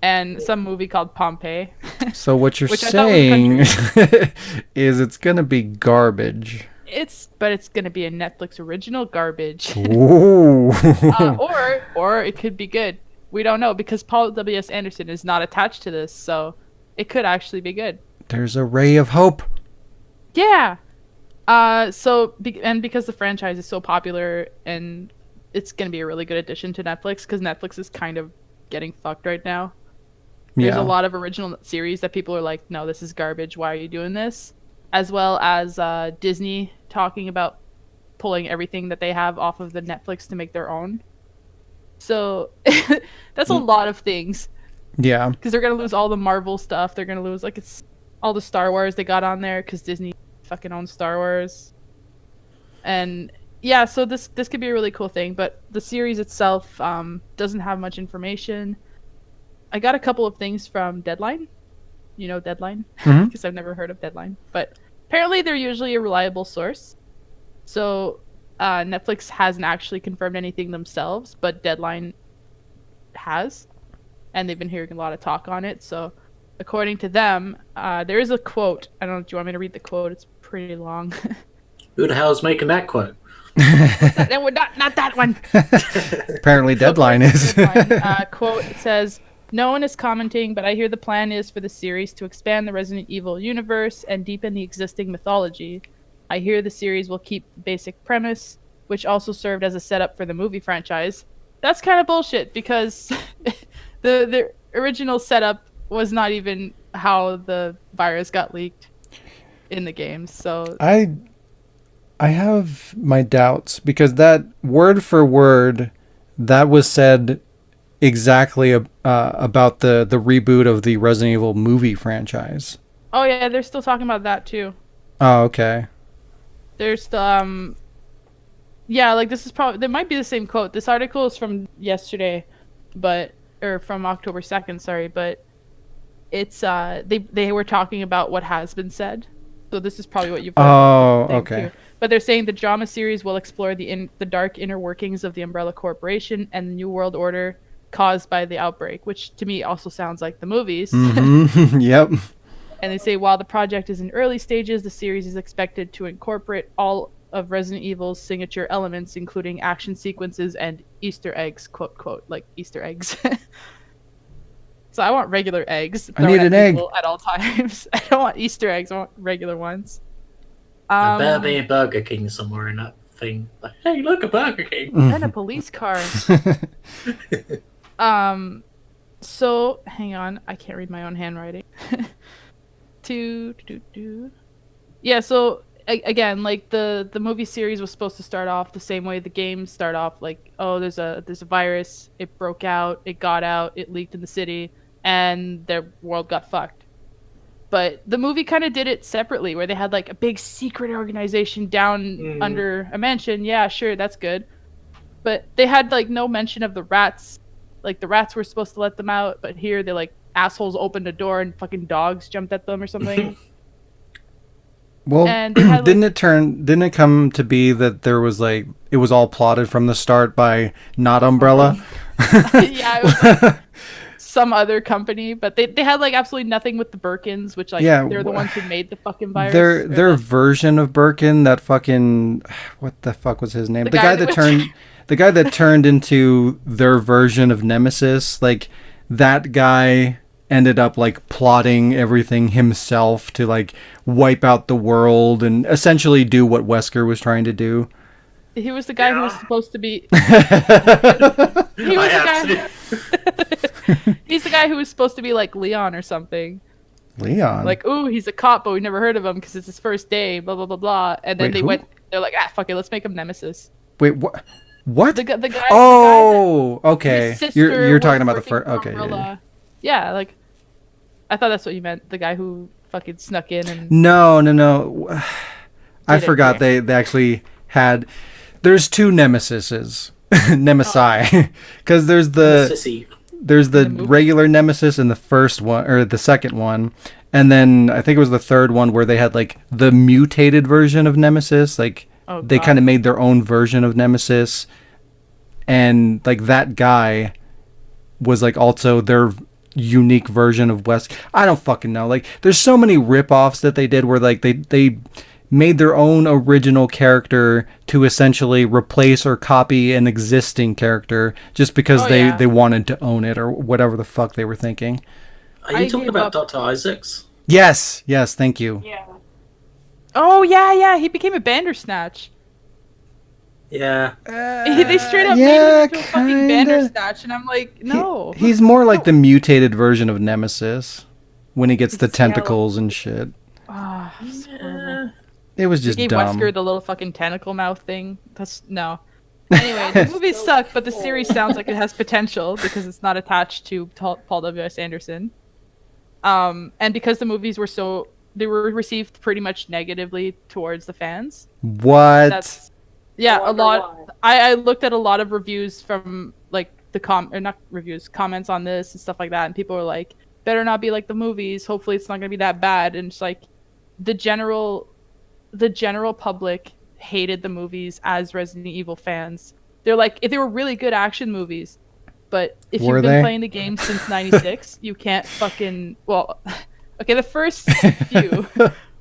and some movie called Pompeii. So what you're Which I thought was saying is it's gonna be garbage. But it's gonna be a Netflix original garbage. Ooh. Or it could be good. We don't know because Paul W.S. Anderson is not attached to this, so it could actually be good. There's a ray of hope. Yeah. Because the franchise is so popular and it's gonna be a really good addition to Netflix because Netflix is kind of getting fucked right now. There's a lot of original series that people are like, no, this is garbage. Why are you doing this? As well as Disney talking about pulling everything that they have off of the Netflix to make their own. So that's a lot of things. Yeah. Because they're going to lose all the Marvel stuff. They're going to lose it's all the Star Wars they got on there because Disney fucking owns Star Wars. And yeah, so this could be a really cool thing. But the series itself doesn't have much information. I got a couple of things from Deadline. You know Deadline? Because I've never heard of Deadline. But apparently they're usually a reliable source. So Netflix hasn't actually confirmed anything themselves, but Deadline has. And they've been hearing a lot of talk on it. So according to them, there is a quote. I don't know, do you want me to read the quote? It's pretty long. Who the hell is making that quote? Not that one. Apparently Deadline is. Quote, it says, "No one is commenting, but I hear the plan is for the series to expand the Resident Evil universe and deepen the existing mythology. I hear the series will keep the basic premise, which also served as a setup for the movie franchise." That's kind of bullshit because the original setup was not even how the virus got leaked in the game. So I have my doubts because that word for word that was said exactly about the reboot of the Resident Evil movie franchise. oh yeah, they're still talking about that too. Oh, okay. There's the yeah, this is probably, there might be the same quote. This article is from yesterday, or from October 2nd, sorry, but it's they were talking about what has been said. So this is probably what you've heard. Oh, okay. Too. But they're saying the drama series will explore the dark inner workings of the Umbrella Corporation and the New World Order caused by the outbreak, which to me also sounds like the movies. Mm-hmm. Yep. And they say while the project is in early stages, the series is expected to incorporate all of Resident Evil's signature elements, including action sequences and Easter eggs, quote, quote, like Easter eggs. So I want regular eggs. I need an egg. At all times. I don't want Easter eggs. I want regular ones. There better be a Burger King somewhere in that thing. Like, hey, look, a Burger King. And a police car. So hang on, I can't read my own handwriting. Yeah, so again, like the movie series was supposed to start off the same way the games start off, like, oh, there's a virus, it broke out, it got out, it leaked in the city, and their world got fucked. But the movie kind of did it separately, where they had like a big secret organization down under a mansion. Yeah, sure, that's good. But they had like no mention of the rats. Like the rats were supposed to let them out, but here they like assholes opened a door and fucking dogs jumped at them or something. Well, And they had, didn't it come to be that there was like it was all plotted from the start by not Umbrella? Yeah, it was like some other company, but they had like absolutely nothing with the Birkins, which like they're the ones who made the fucking virus. Their version of Birkin, that fucking what the fuck was his name? The guy that turned into their version of Nemesis, like that guy ended up like plotting everything himself to like wipe out the world and essentially do what Wesker was trying to do. He was the guy who was supposed to be. He's the guy who was supposed to be like Leon or something. Leon. Like, ooh, he's a cop, but we never heard of him because it's his first day. Blah blah blah blah. And then they're like, fuck it, let's make him Nemesis. Wait, what? What? The guy. Oh, okay. His You're talking about the working first. for Okay. Umbrella. Yeah, like I thought that's what you meant. The guy who fucking snuck in and. No. I forgot they actually had. There's two Nemesises, Nemesi, because there's the regular Nemesis in the first one or the second one, and then I think it was the third one where they had like the mutated version of Nemesis, like they kind of made their own version of Nemesis, and like that guy was like also their unique version of Wesker. I don't fucking know. Like there's so many rip-offs that they did where like they made their own original character to essentially replace or copy an existing character just because they wanted to own it or whatever the fuck they were thinking. Are you talking about Dr. Isaacs? Yes, thank you. Yeah. Oh, yeah, he became a Bandersnatch. Yeah. They straight up made him into a fucking Bandersnatch, and I'm like, no. He's more like the mutated version of Nemesis when he gets the tentacles and shit. It was just dumb. They gave Wesker the little fucking tentacle mouth thing. No. Anyway, the movies suck, but the series sounds like it has potential because it's not attached to Paul W.S. Anderson. And because the movies they were received pretty much negatively towards the fans. What? A lot. I looked at a lot of reviews from like comments on this and stuff like that, and people were like, better not be like the movies. Hopefully it's not gonna be that bad. And it's like the general public hated the movies as Resident Evil fans. They're like, if they were really good action movies, but if you've been playing the game since 96, you can't fucking... Well, okay, the first few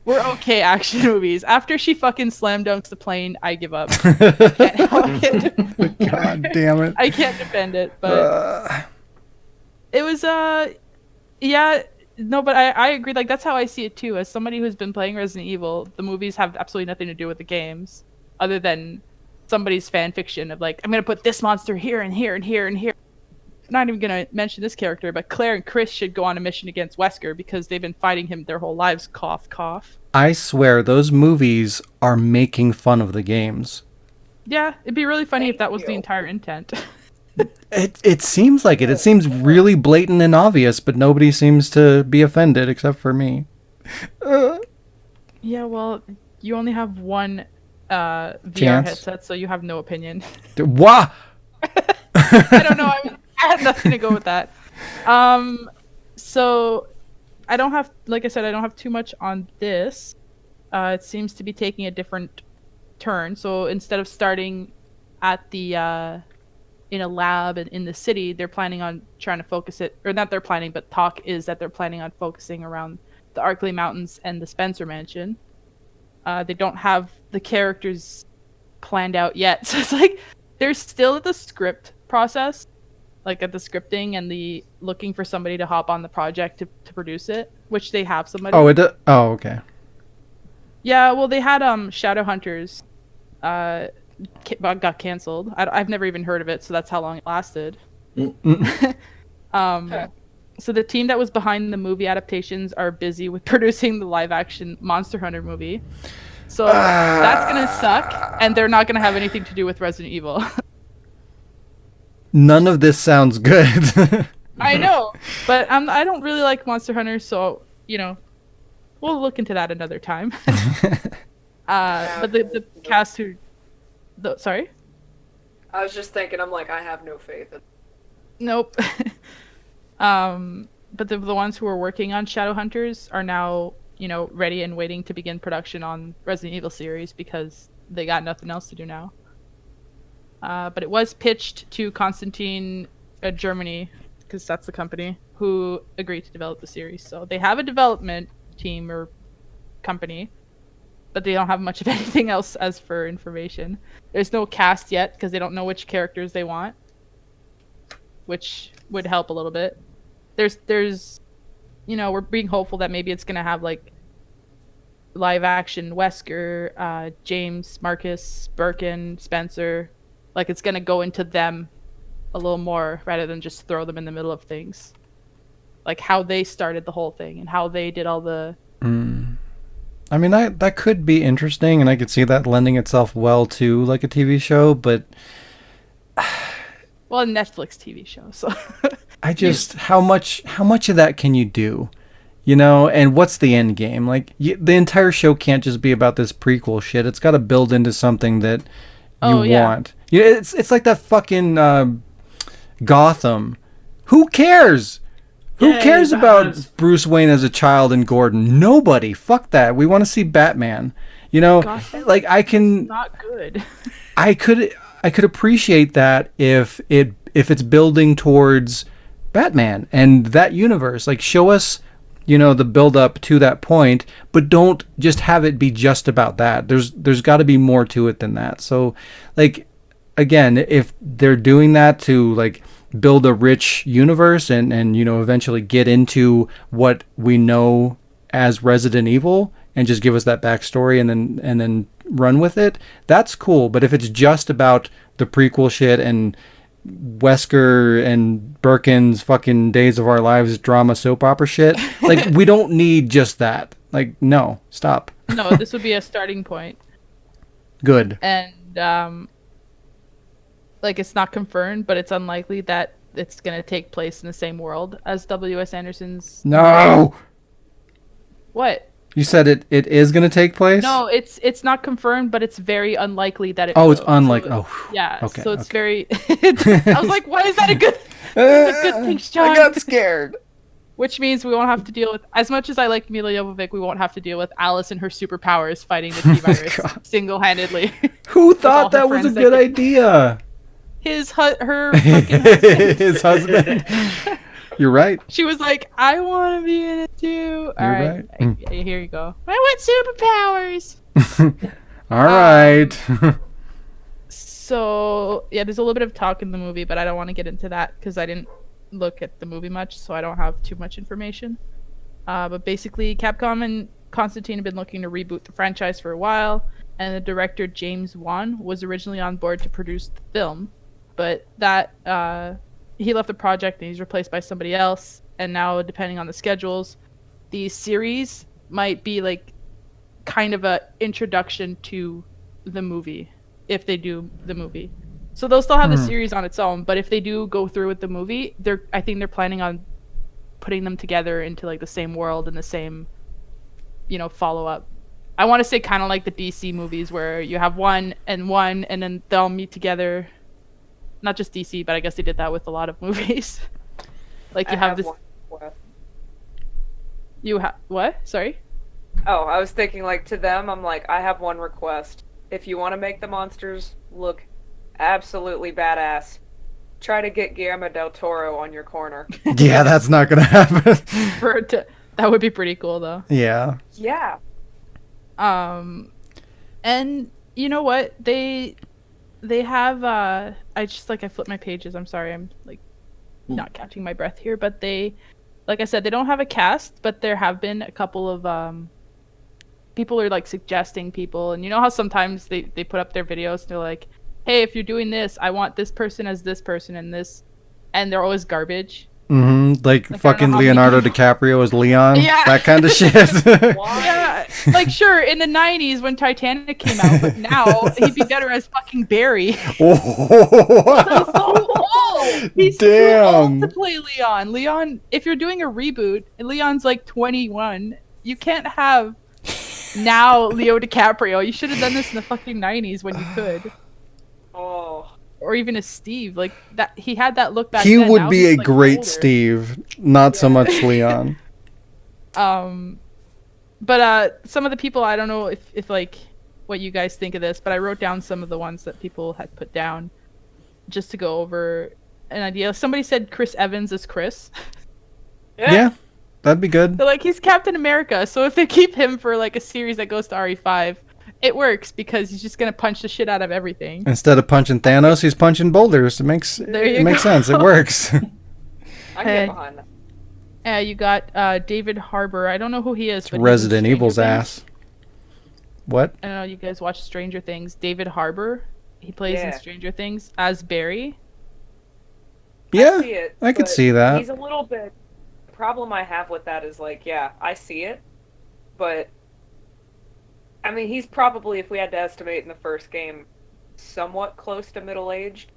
were okay action movies. After she fucking slam dunks the plane, I give up. I can't God damn it. I can't defend it, but... It was, yeah... No, but I agree. Like, that's how I see it, too. As somebody who's been playing Resident Evil, the movies have absolutely nothing to do with the games, other than somebody's fan fiction of, like, I'm going to put this monster here and here and here and here. I'm not even going to mention this character, but Claire and Chris should go on a mission against Wesker because they've been fighting him their whole lives. Cough, cough. I swear, those movies are making fun of the games. Yeah, it'd be really funny if that was the entire intent. It seems like it. It seems really blatant and obvious, but nobody seems to be offended except for me. Yeah, well, you only have one VR headset, so you have no opinion. What? I don't know. I had nothing to go with that. So I don't have, like I said, I don't have too much on this. It seems to be taking a different turn. So instead of starting at the in a lab in the city, they're planning on trying to focus it, or not they're planning, but talk is that they're planning on focusing around the Arklay Mountains and the Spencer Mansion. They don't have the characters planned out yet. So it's like, they're still at the script process, like at the scripting and the looking for somebody to hop on the project to produce it, which they have somebody. Oh, okay. Yeah, well, they had Shadowhunters got canceled. I've never even heard of it, so that's how long it lasted. So the team that was behind the movie adaptations are busy with producing the live-action Monster Hunter movie. So that's gonna suck, and they're not gonna have anything to do with Resident Evil. None of this sounds good. I know, but I don't really like Monster Hunter, so we'll look into that another time. But the cast sorry? I was just thinking, I'm like, I have no faith in. Nope. But the ones who are working on Shadowhunters are now, ready and waiting to begin production on Resident Evil series because they got nothing else to do now. But it was pitched to Constantine, Germany, because that's the company who agreed to develop the series. So they have a development team or company, but they don't have much of anything else as for information. There's no cast yet because they don't know which characters they want, which would help a little bit. There's we're being hopeful that maybe it's gonna have like live action Wesker, James, Marcus, Birkin, Spencer. Like it's gonna go into them a little more rather than just throw them in the middle of things. Like how they started the whole thing and how they did all the I mean, that could be interesting, and I could see that lending itself well to like a TV show, but well, a Netflix TV show. So I just how much of that can you do? And what's the end game? Like the entire show can't just be about this prequel shit. It's got to build into something that you want. It's like that fucking Gotham. Who cares? Who cares about Bruce Wayne as a child and Gordon? Nobody. Fuck that. We want to see Batman. Gotham like I can. Not good. I could appreciate that if it's building towards Batman and that universe. Like show us, the build up to that point, but don't just have it be just about that. There's got to be more to it than that. So, like, again, if they're doing that to like build a rich universe and eventually get into what we know as Resident Evil and just give us that backstory and then run with it, that's cool. But if it's just about the prequel shit and Wesker and Birkin's fucking Days of Our Lives drama soap opera shit, like we don't need just that. Like, no, stop. No, this would be a starting point. Good. And like it's not confirmed, but it's unlikely that it's gonna take place in the same world as W.S. Anderson's. No. What? You said it is going to take place? No, it's not confirmed, but it's very unlikely that it will. It's unlikely. Yeah. Okay. So it's very. I was like, why is that a good? It's a good thing, Shaun. I got scared. Which means we won't have to deal with, as much as I like Mila Jovovich, we won't have to deal with Alice and her superpowers fighting the T-virus single-handedly. Who thought that was a good idea? Her fucking husband. His husband. You're right. She was like, I want to be in it too. All right. Here you go. I want superpowers. All right. So, yeah, there's a little bit of talk in the movie, but I don't want to get into that because I didn't look at the movie much, so I don't have too much information. But basically, Capcom and Constantine have been looking to reboot the franchise for a while, and the director James Wan was originally on board to produce the film, but that he left the project and he's replaced by somebody else. And now, depending on the schedules, the series might be like kind of a introduction to the movie if they do the movie. So they'll still have the series on its own, but if they do go through with the movie, I think they're planning on putting them together into like the same world and the same, follow up. I want to say kind of like the DC movies where you have one and then they'll meet together. Not just DC, but I guess they did that with a lot of movies. Like you have this. You have what? Sorry. Oh, I was thinking like to them. I'm like, I have one request. If you want to make the monsters look absolutely badass, try to get Guillermo del Toro on your corner. Yeah, that's not gonna happen. That would be pretty cool, though. Yeah. Yeah. And you know what? They have I flipped my pages. I'm sorry. I'm like not catching my breath here, but like I said, they don't have a cast, but there have been a couple of people are like suggesting people, and you know how sometimes they put up their videos and they're like, hey, if you're doing this, I want this person as this person and this, and they're always garbage. Like don't fucking know how many Leonardo people- DiCaprio as Leon. Yeah. That kind of shit. Why? Yeah, like sure in the '90s when Titanic came out, but now he'd be better as fucking Barry. Oh, He's too damn. old to play Leon. Leon, if you're doing a reboot and Leon's like 21, you can't have now Leo DiCaprio. You should have done this in the fucking '90s when you could, Oh. or even as Steve. Like that, he had that look back He then. would Now be he's, a like, great older. Steve, not so much Leon. But some of the people, I don't know if like what you guys think of this, but I wrote down some of the ones that people had put down just to go over an idea. Somebody said Chris Evans is Chris. Yeah, that'd be good. So like he's Captain America. So if they keep him for like a series that goes to RE5, it works because he's just gonna punch the shit out of everything. Instead of punching Thanos, he's punching boulders. It makes There you it makes go. sense. It works. I can Hey. get behind that. You got David Harbour. I don't know who he is, but he's in Resident Stranger Evil's Things. ass. What? I don't know. You guys watch Stranger Things. David Harbour. He plays in Yeah. Stranger Things as Barry. Yeah, See it, I could but see that. He's a little bit. The problem I have with that is like, yeah, I see it, but I mean, he's probably, if we had to estimate in the first game, somewhat close to middle-aged.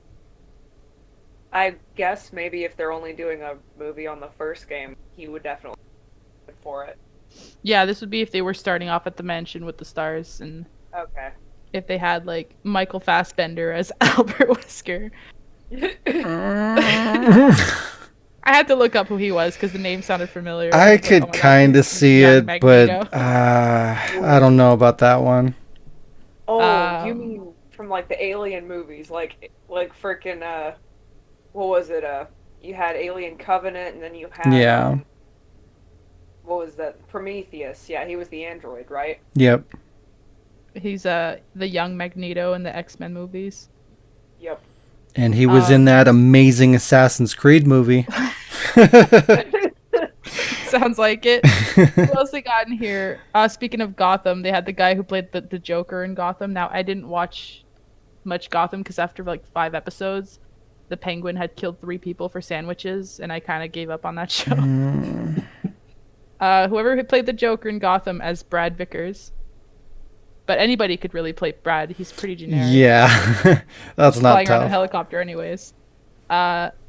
I guess maybe if they're only doing a movie on the first game, he would definitely be good for it. Yeah, this would be if they were starting off at the mansion with the stars, and Okay. if they had like Michael Fassbender as Albert Wesker. I had to look up who he was because the name sounded familiar. I was like, could oh my God, kind of he's see young it, but Magneto. I don't know about that one. Oh, you mean from like the Alien movies, like freaking what was it? You had Alien Covenant, and then you had Yeah. What was that? Prometheus. Yeah, he was the android, right? Yep. He's the young Magneto in the X-Men movies. Yep. And he was in that amazing Assassin's Creed movie. Sounds like it. Who else they got in here? Speaking of Gotham, they had the guy who played the Joker in Gotham. Now, I didn't watch much Gotham because after like 5 episodes, the Penguin had killed 3 people for sandwiches, and I kind of gave up on that show. Whoever played the Joker in Gotham as Brad Vickers. But anybody could really play Brad. He's pretty generic. Yeah, that's not Flying around in a tough. helicopter anyways.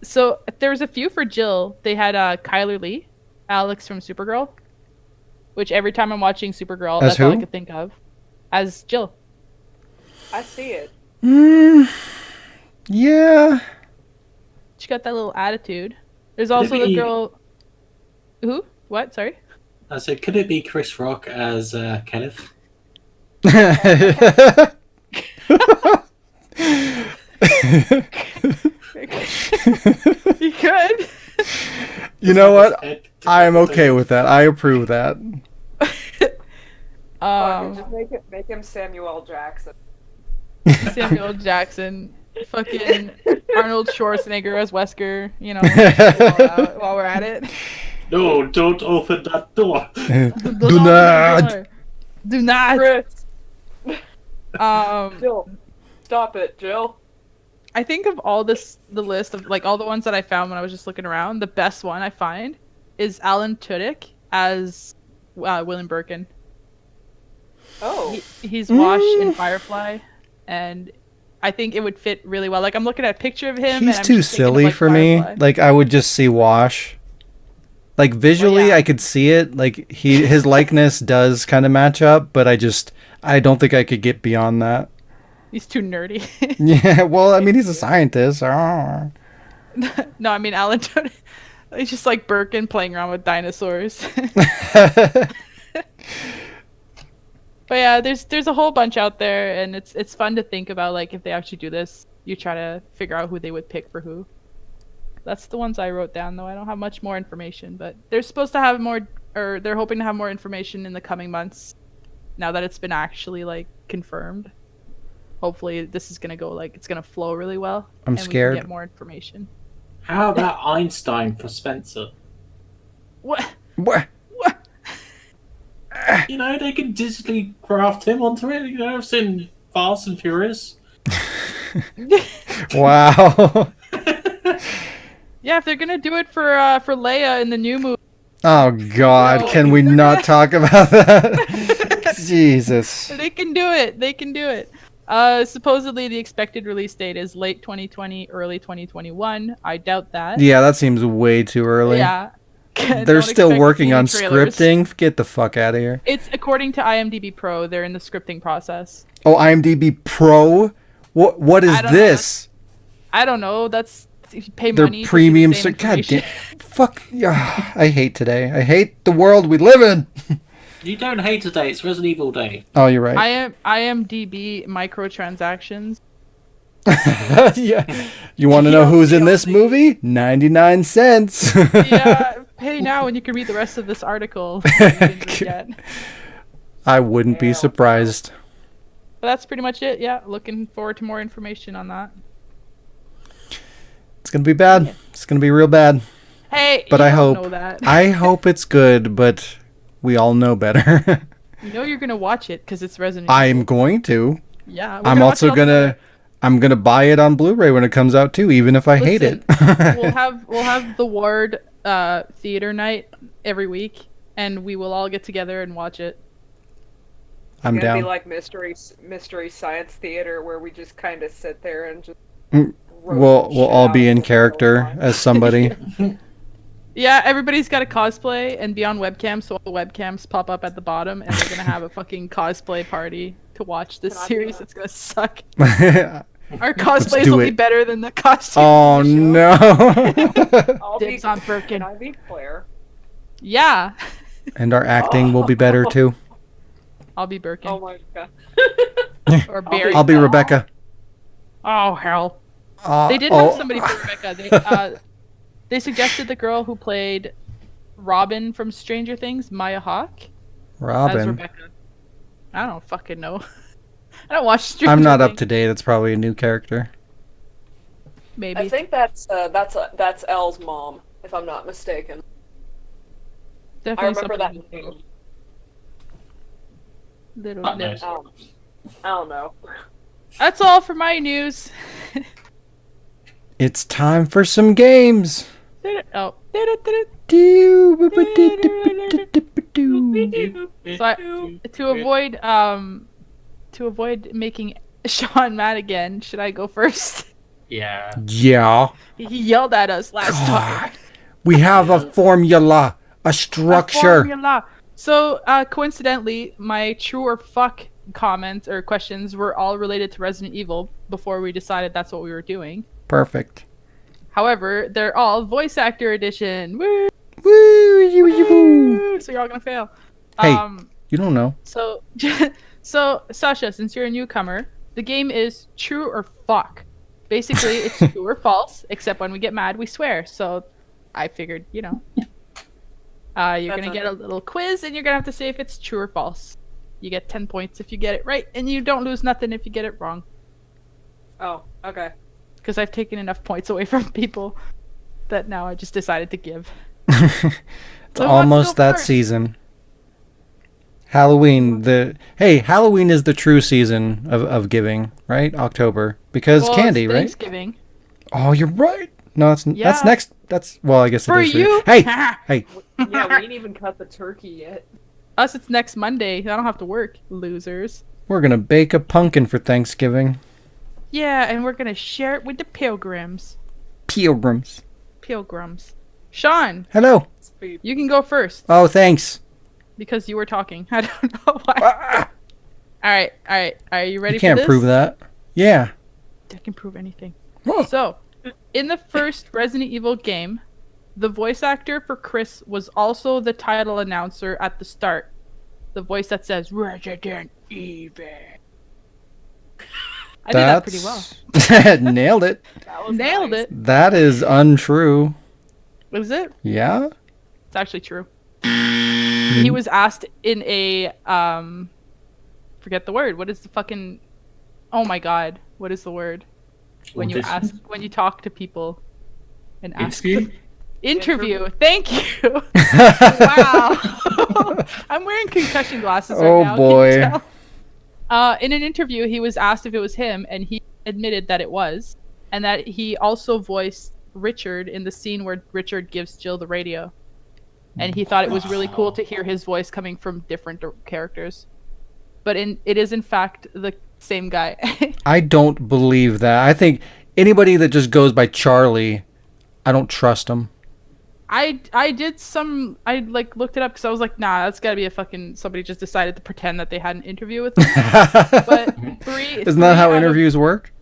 So there was a few for Jill. They had Kyler Lee, Alex from Supergirl, which every time I'm watching Supergirl, As that's all I who? could think of. As Jill. I see it. Yeah. She got that little attitude. There's also the be- girl... Who? What? Sorry? I said, could it be Chris Rock as Kenneth? You could. You know what? I'm okay with that. I approve that. Just make him Samuel L. Jackson. Samuel Jackson. Fucking Arnold Schwarzenegger as Wesker. You know, while we're at it. No, don't open that door. Do not. Do not. Chris, Um, Jill, stop it, Jill. I think of all the list of like all the ones that I found when I was just looking around, the best one I find is Alan Tudyk as William Birkin. Oh, He's Wash in Firefly, and I think it would fit really well. Like I'm looking at a picture of him. He's and I'm too just thinking of, silly like, for me. Firefly. Like I would just see Wash. Like visually, yeah. I could see it. Like his likeness does kind of match up, but I don't think I could get beyond that. He's too nerdy. Yeah, well, I mean, he's a scientist. No, I mean Alan Tudyk. He's just like Birkin playing around with dinosaurs. But yeah, there's a whole bunch out there, and it's fun to think about. Like if they actually do this, you try to figure out who they would pick for who. That's the ones I wrote down, though. I don't have much more information, but they're supposed to have more, or they're hoping to have more information in the coming months. Now that it's been actually like confirmed, hopefully this is gonna go like it's gonna flow really well. I'm and scared. We can get more information. How about Einstein for Spencer? What? What? What? You know, they can digitally graft him onto it. You know, I've seen Fast and Furious. Wow. Yeah, if they're gonna do it for Leia in the new movie. Oh God, No. can we not talk about that? Jesus. They can do it. They can do it. Supposedly the expected release date is late 2020, early 2021. I doubt that. Yeah, that seems way too early. Yeah. They're Don't still expect working to see on trailers. scripting. Get the fuck out of here. It's according to IMDb Pro. They're in the scripting process. Oh, IMDb Pro? What is I don't know. this? I don't know. That's you pay Their money. premium. To see the same God damn. information. Fuck. Yeah, I hate today. I hate the world we live in. You don't hate today. It's Resident Evil Day. Oh, you're right. IMDb microtransactions. Yeah. You want to know who's in this movie? 99 cents. Yeah, pay now and you can read the rest of this article. You didn't read yet. I wouldn't be surprised. But that's pretty much it. Yeah, looking forward to more information on that. It's gonna be bad. It's gonna be real bad. Hey, But you I don't hope. know that. I hope it's good. But we all know better. You know you're gonna watch it because it's Resident I'm Evil. going to. Yeah, we're I'm gonna watch also it all together. I'm gonna buy it on Blu-ray when it comes out too, even if I hate it. Listen, we'll have the Ward theater night every week, and we will all get together and watch it. I'm It's gonna down. be like mystery science theater where we just kind of sit there and just. Mm, roast We'll shit all out be in of the character whole time. as somebody. Yeah, everybody's got a cosplay and be on webcam, so all the webcams pop up at the bottom, and we're gonna have a fucking cosplay party to watch this Can I do series. that? It's gonna suck. Oh Our cosplays do will be it. better than the costumes. no! I'll be, Dibs on Birkin. Can I be Claire? Yeah, And our acting will be better too. I'll be Birkin Oh my god. or Barry. I'll be Rebecca. Oh hell. They did have somebody for Rebecca. They suggested the girl who played Robin from Stranger Things, Maya Hawke, as Robin. Rebecca. I don't fucking know. I don't watch Stranger I'm not up Things. to date. It's probably a new character. Maybe. I think that's Elle's mom, if I'm not mistaken. I Definitely remember that somebody name. little Fuck lips. knows. I don't know. That's all for my news. It's time for some games. Oh. So to avoid making Sean mad again, should I go first? Yeah. Yeah. He yelled at us last time. We have a formula, a structure. Formula. So coincidentally, my true or fuck comments or questions were all related to Resident Evil before we decided that's what we were doing. Perfect. However, they're all voice actor edition. Woo! Woo! So you're all gonna fail. Hey. You don't know. So, so Sasha, since you're a newcomer, the game is true or fuck. Basically, it's true or false. Except when we get mad, we swear. So, I figured, you're gonna get a little quiz, and you're gonna have to say if it's true or false. You get 10 points if you get it right, and you don't lose nothing if you get it wrong. Oh, okay. Because I've taken enough points away from people that now I just decided to give. It's So who wants to almost go that first? season. Halloween. Halloween is the true season of giving, right? October, because Well, candy, it's right? Thanksgiving. Oh, you're right. No, that's Yeah. next. That's well, I guess it For is you? Hey, hey. Yeah, we didn't even cut the turkey yet. Us, it's next Monday. I don't have to work, losers. We're gonna bake a pumpkin for Thanksgiving. Yeah, and we're gonna share it with the pilgrims. Pilgrims. Pilgrims. Sean, Hello. Speed. you can go first Oh, thanks. because you were talking. I don't know why. Ah, All right. Are you ready you can't for this? prove that. Yeah. I can prove anything. Oh. So, in the first Resident Evil game, the voice actor for Chris was also the title announcer at the start. The voice that says Resident Evil. I did that pretty well. well. Nailed it. That was Nailed nice. it. That is untrue. Was it? Yeah. It's actually true. He was asked in a forget the word. What is the fucking Oh my god. What is the word? When you talk to people and ask Interview? Interview. Thank you. Wow. I'm wearing concussion glasses right Oh, now. boy. Can you tell? In an interview, he was asked if it was him, and he admitted that it was, and that he also voiced Richard in the scene where Richard gives Jill the radio. And he thought it was really cool to hear his voice coming from different characters. But it is in fact the same guy. I don't believe that. I think anybody that just goes by Charlie, I don't trust them. I like looked it up because I was like, nah, that's gotta be a fucking somebody just decided to pretend that they had an interview with him. But Isn't that how interviews work?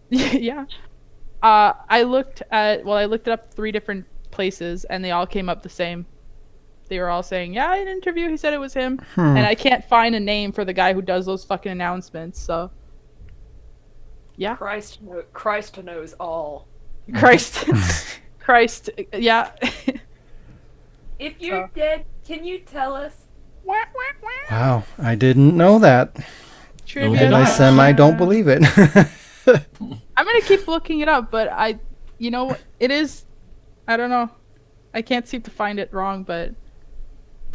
Yeah. I looked it up 3 different places and they all came up the same. They were all saying, yeah, in an interview he said it was him. And I can't find a name for the guy who does those fucking announcements, so yeah. Christ knows all. Christ, yeah. If you're dead, can you tell us? Wow, I didn't know that. Trivia. And I don't believe it. I'm gonna keep looking it up, but it is, I don't know. I can't seem to find it wrong, but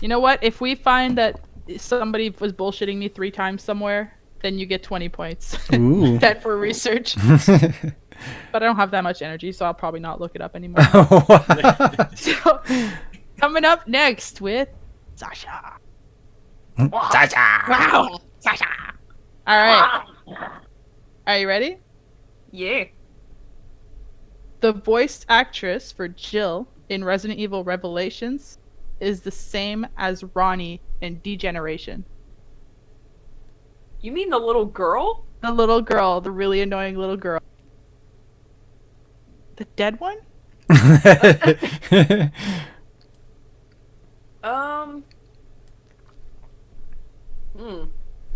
you know what? If we find that somebody was bullshitting me 3 times somewhere, then you get 20 points. Ooh. That for research. But I don't have that much energy, so I'll probably not look it up anymore. So, coming up next with Sasha. Sasha! Wow! Sasha! Alright. Are you ready? Yeah. The voice actress for Jill in Resident Evil Revelations is the same as Ronnie in Degeneration. You mean the little girl? The little girl, the really annoying little girl. The dead one?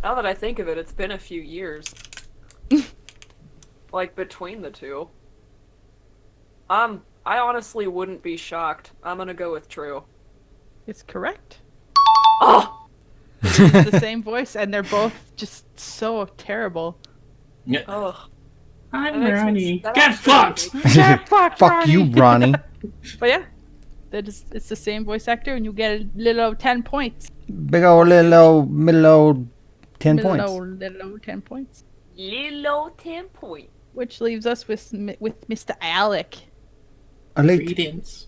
Now that I think of it, it's been a few years. Like, between the two. I honestly wouldn't be shocked. I'm gonna go with true. It's correct. Oh! It's the same voice, and they're both just so terrible. Yeah. Ugh. I'm That Ronnie. that Get actually fucked! Get fucked, Fuck you, Ronnie. But yeah, it's the same voice actor, and you get a little 10 points. Big ol' little 10 points. Little 10 points. Little 10 point. Which leaves us with Mr. Alec. Credence.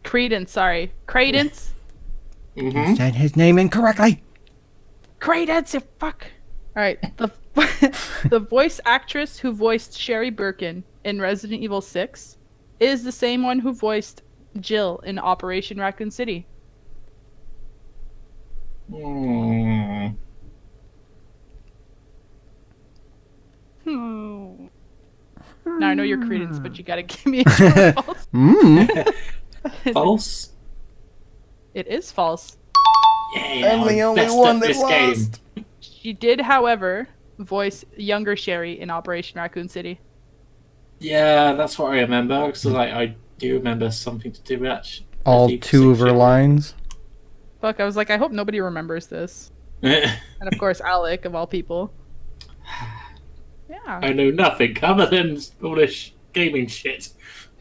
Credence, sorry. Credence? Mm-hmm. Said his name incorrectly. Credence, you fuck. Alright, the voice actress who voiced Sherry Birkin in Resident Evil 6 is the same one who voiced Jill in Operation Raccoon City. Mm. Now I know you're Credence, but you gotta give me a true or false. False? It is false. Yeah, I'm the I only messed one up that this lost. game. She did, however, voice younger Sherry in Operation Raccoon City. Yeah, that's what I remember. Because I do remember something to do with that. All Resident 2 Evil of her 6 lines. Fuck, I was like, I hope nobody remembers this. shit. And of course, Alec, of all people. Yeah. I know nothing other than all this gaming shit.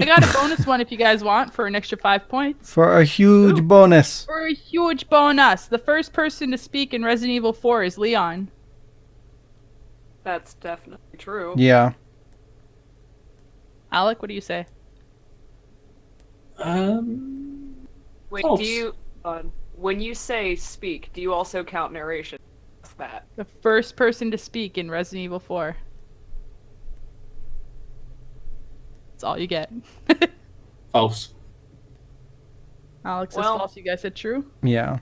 I got a bonus one if you guys want for an extra 5 points. For a huge bonus. For a huge bonus. The first person to speak in Resident Evil 4 is Leon. That's definitely true. Yeah. Alec, what do you say? Wait, False. when you say speak, do you also count narration? What's that? The first person to speak in Resident Evil 4. That's all you get. False. Alex says Well- false. You guys said true? Yeah.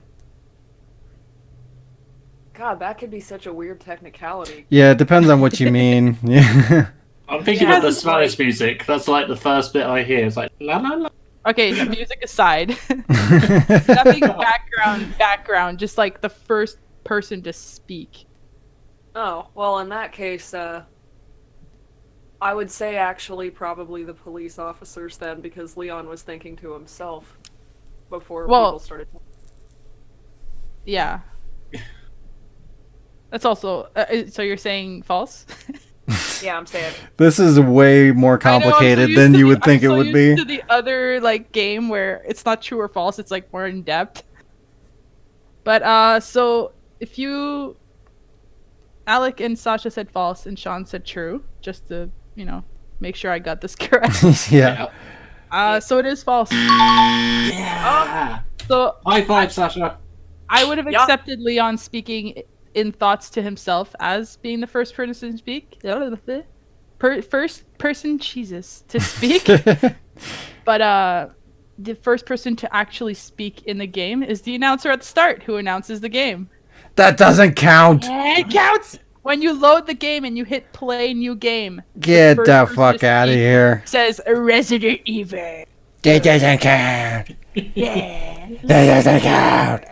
God, that could be such a weird technicality. Yeah, it depends on what you mean. Yeah. I'm thinking Yeah, of the it's Spanish music. That's like the first bit I hear. It's like la la la. Okay, no, music aside. Nothing background, just like the first person to speak. Oh, well, in that case, I would say actually probably the police officers then, because Leon was thinking to himself before people started. Yeah. That's also. So you're saying false? Yeah, I'm saying. This is way more complicated than you would think it would be. To the other like game where it's not true or false, it's like more in depth. But so if you, Alec and Sasha said false and Shaun said true, just to make sure I got this correct. Yeah. So it is false. Yeah. So High five, Sasha. I would have Yeah. accepted Leon speaking in thoughts to himself as being the first person to speak. First person Jesus to speak. But the first person to actually speak in the game is the announcer at the start who announces the game. That doesn't count. It counts! When you load the game and you hit play new game. Get first the person fuck to out of speak here. says Resident Evil. That doesn't count. Yeah. That doesn't count.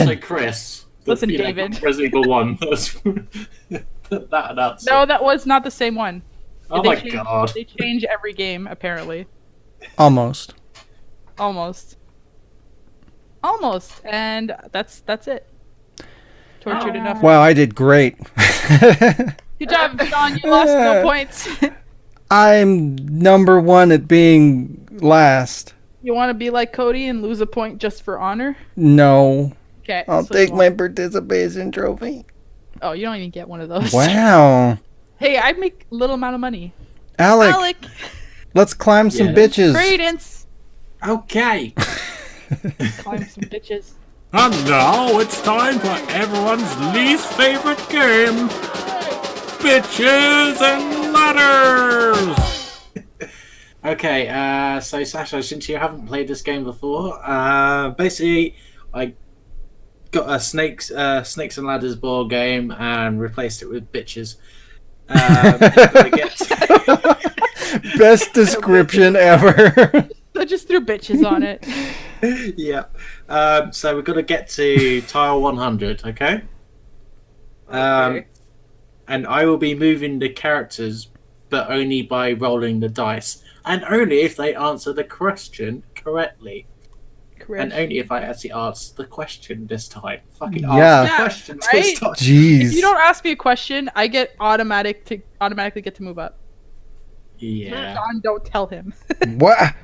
So Chris. Listen, you know, David. Resident Evil 1. That's No, that was not the same one. Oh They my change- god. They change every game, apparently. Almost. Almost. And that's it. Tortured enough. Wow, I did great. Good job, Sean. You lost no points. I'm number one at being last. You want to be like Cody and lose a point just for honor? No. Okay. I'll so take you my won't. participation trophy. Oh, you don't even get one of those. Wow. Hey, I make little amount of money. Alec, let's climb some Yeah. bitches. Credence. Okay. Climb some bitches. And now it's time for everyone's least favorite game, Bitches and Ladders! Okay, so Sasha, since you haven't played this game before, basically I got a snakes and ladders board game and replaced it with bitches. Gotta get Best description ever. So just threw bitches on it. yeah. So we've got to get to tile 100, okay? Okay. And I will be moving the characters, but only by rolling the dice, and only if they answer the question correctly, Correct. and only if I actually answer the question this time. Fucking Yeah. answer the Yeah, questions right? this time. Jeez. If you don't ask me a question, I get automatically get to move up. Yeah. Sean, don't tell him. What?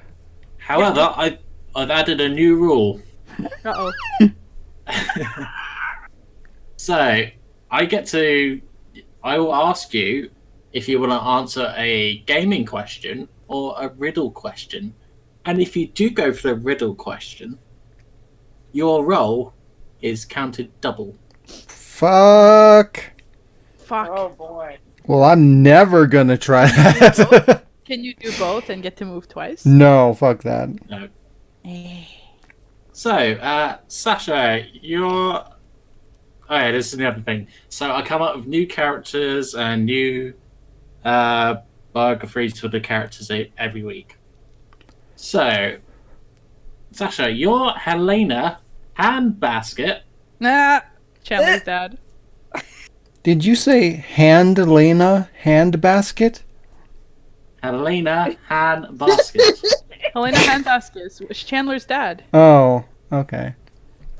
However, I've added a new rule. Uh-oh. So I will ask you if you want to answer a gaming question or a riddle question. And if you do go for the riddle question, your roll is counted double. Fuck. Fuck. Oh boy. Well, I'm never gonna try that. Can you do both and get to move twice? No, fuck that. No. So, Sasha, you're... Oh yeah, this is the other thing. So I come up with new characters and new biographies for the characters every week. So, Sasha, you're Helena Handbasket. Nah. Chandler's dad. Did you say hand, Lena, hand basket? Helena Handbasket. Helena Handbasket is Chandler's dad. Oh, okay.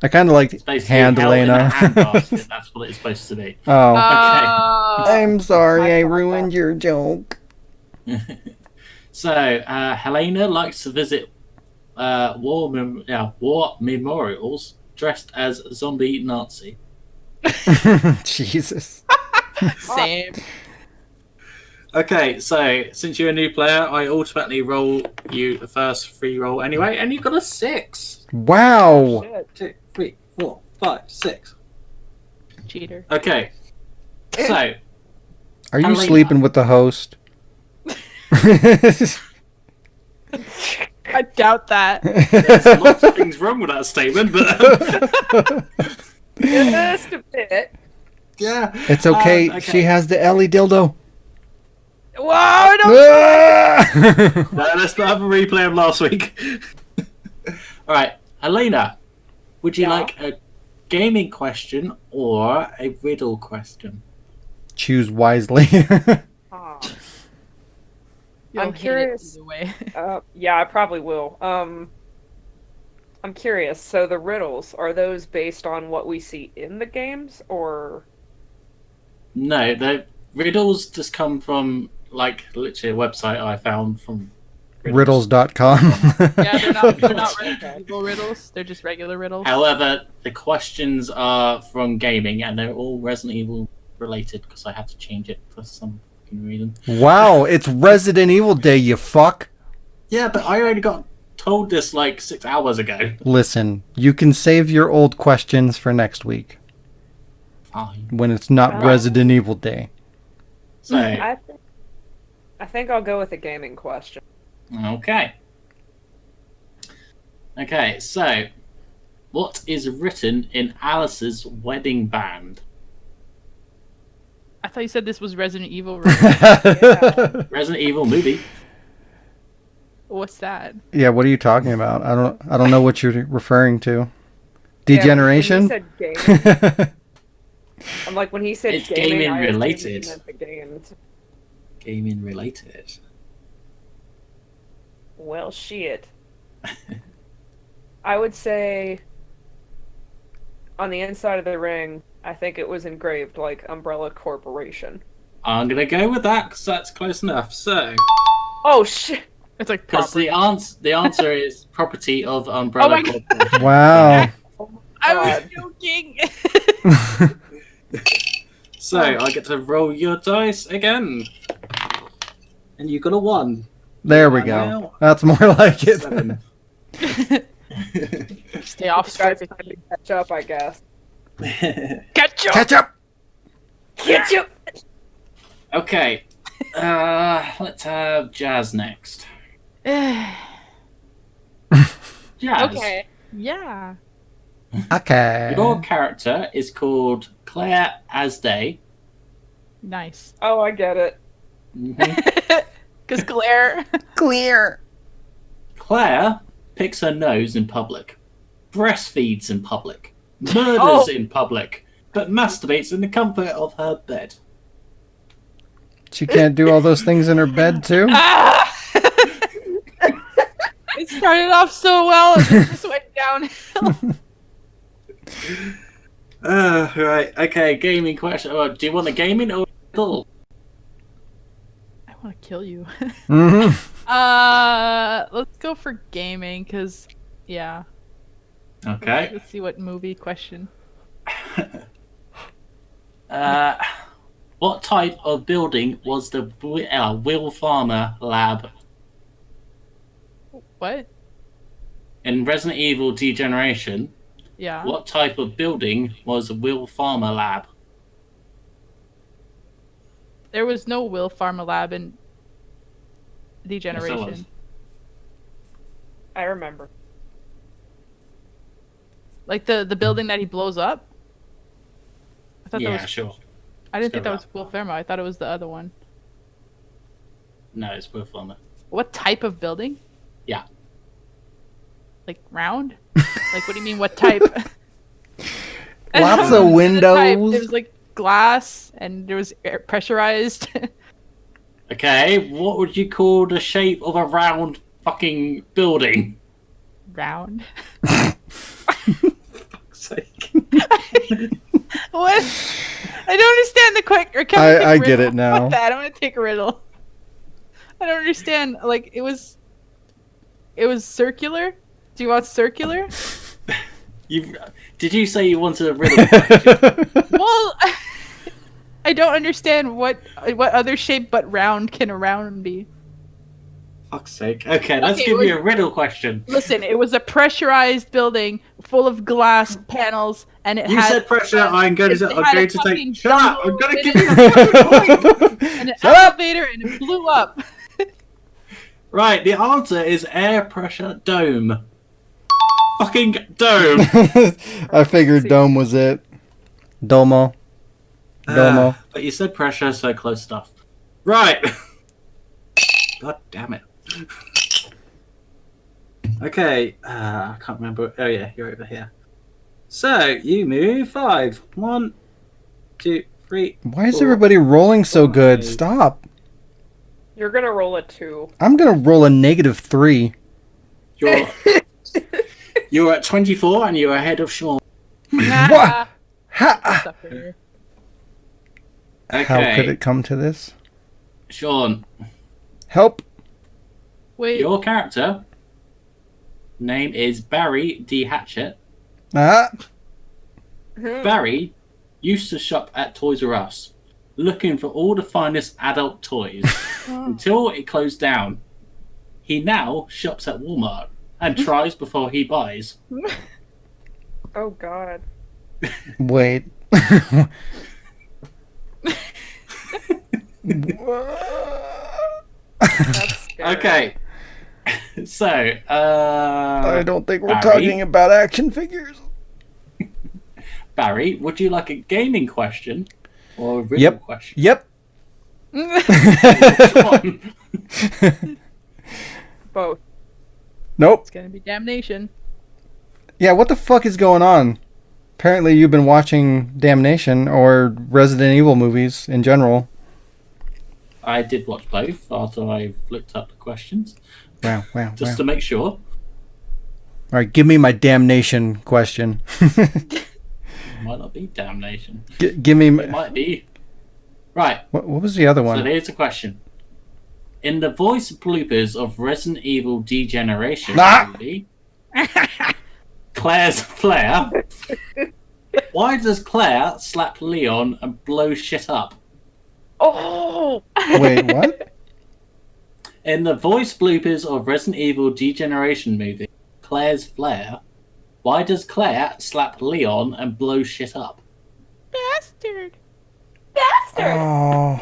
I kind of liked It's basically hand, Helena Lena. Handbasket. That's what it's supposed to be. Oh, I'm I'm sorry, I ruined your joke. So, Helena likes to visit war memorials dressed as a zombie Nazi. Jesus. Same. Okay, so since you're a new player, I automatically roll you the first free roll anyway, and you got a 6. Wow. Shit. 2, 3, 4, 5, 6. Cheater. Okay, so Are you Helena. sleeping with the host? I doubt that. there's lots of things wrong with that statement, but Just a bit. yeah. It's okay. Okay. She has the Ellie dildo. Whoa! Don't. Ah! No, let's not have a replay of last week. All right, Helena, would you Yeah. like a gaming question or a riddle question? Choose wisely. Huh. You'll I'm hate it curious. either way. Yeah, I probably will. I'm curious. So the riddles, are those based on what we see in the games, or? No, the riddles just come from like literally a website I found from Riddles.com. Yeah, they're not Resident Evil riddles. They're just regular riddles. However, the questions are from gaming and they're all Resident Evil related because I had to change it for some reason. Wow, it's Resident Evil Day, you fuck. Yeah, but I already got told this like 6 hours ago. Listen, you can save your old questions for next week Fine. when it's not Oh. Resident Evil Day. So, I think I'll go with a gaming question. okay. Okay, so what is written in Alice's wedding band? I thought you said this was Resident Evil. Resident Evil movie. What's that? Yeah, what are you talking about? I don't know what you're referring to. Yeah, when Degeneration? he said gaming, I'm like, when he said It's gaming, gaming I assumed related. he meant the games. Gaming related. Well, shit. I would say on the inside of the ring, I think it was engraved like Umbrella Corporation. I'm gonna go with that because that's close enough. So, Oh shit! It's like because property. the answer is property of Umbrella Oh my God. Corporation. Wow. I was God. joking. So I get to roll your dice again, and you got a 1. There we go. Now, That's more like it. 7. Stay off Guys, script. time to catch up, I guess. Catch up. Catch up! Catch up! Okay. Let's have Jazz next. Jazz. Okay. Yeah. Okay. Your character is called Claire Asday. Nice. Oh, I get it. Because Claire. Clear. Claire picks her nose in public, breastfeeds in public, murders Oh. in public, but masturbates in the comfort of her bed. She can't do all those things in her bed, too? Ah! It started off so well and it just went downhill. Right. Okay, gaming question. Oh, do you want a gaming or riddle? I want to kill you. Mm-hmm. Let's go for gaming because, yeah. Okay. Let's see what movie question. What type of building was the Will Farmer lab What? in Resident Evil Degeneration? Yeah. What type of building was Will Farmer lab? There was no Will Pharma Lab in Yes, there was. Degeneration. I remember. Like the building that he blows up? I thought Yeah, that was. sure. I didn't think that Let's was go Will Pharma. I thought it was the other one. No, it's Will Farmer. What type of building? Yeah. Like round? Like what do you mean? What type? Lots of The type, windows. there was like glass and there was air pressurized. Okay, what would you call the shape of a round fucking building? Round. Fuck's sake. What? I don't understand the quick. Or can we take a I get riddle? it now. Fuck that. I'm gonna take a riddle. I don't understand. Like it was circular. Do you want circular? Did you say you wanted a riddle question? Well, I don't understand what other shape but round can a round be. Fuck's sake. Okay, let's Okay, give well- you a riddle question. Listen, it was a pressurized building full of glass panels, and it You had said pressure. I'm going it to. had a take. fucking Shut up! I'm dumbbell going to in give it. you a fucking point. and an Shut up! elevator, and it blew up. Right, the answer is air pressure dome. Fucking dome. I figured Dome was it. Domo. Domo. But you said pressure, so close enough. Right. God damn it. Okay, I can't remember. Oh yeah, you're over here. So you move 5. 1, 2, 3. Why is 4. everybody rolling so good? Five. Stop. You're gonna roll a 2. I'm gonna roll a -3. You're you're at 24, and you're ahead of Shaun. What? Ha! Stuff here. Okay, How could it come to this? Shaun, Help. Wait, your character name is Barry D. Hatchet. Ah. Barry used to shop at Toys R Us. looking for all the finest adult toys until it closed down. He now shops at Walmart and tries before he buys. Oh God. Wait. That's scary. Okay. So, I don't think we're Barry? talking about action figures. Barry, would you like a gaming question or a riddle Yep. question? Yep. Which one? Both. Nope. It's gonna be damnation. Yeah, what the fuck is going on? Apparently you've been watching Damnation or Resident Evil movies in general. I did watch both after I looked up the questions, Wow. just to make sure. All right, give me my Damnation question. Might not be damnation. Give me... It might be. Right, What was the other so one? here's the question. In the voice bloopers of Resident Evil Degeneration movie, Claire's Claire, why does Claire slap Leon and blow shit up? Oh. Wait, what? In the voice bloopers of Resident Evil Degeneration movie, Claire's Flair, why does Claire slap Leon and blow shit up? Bastard. Oh,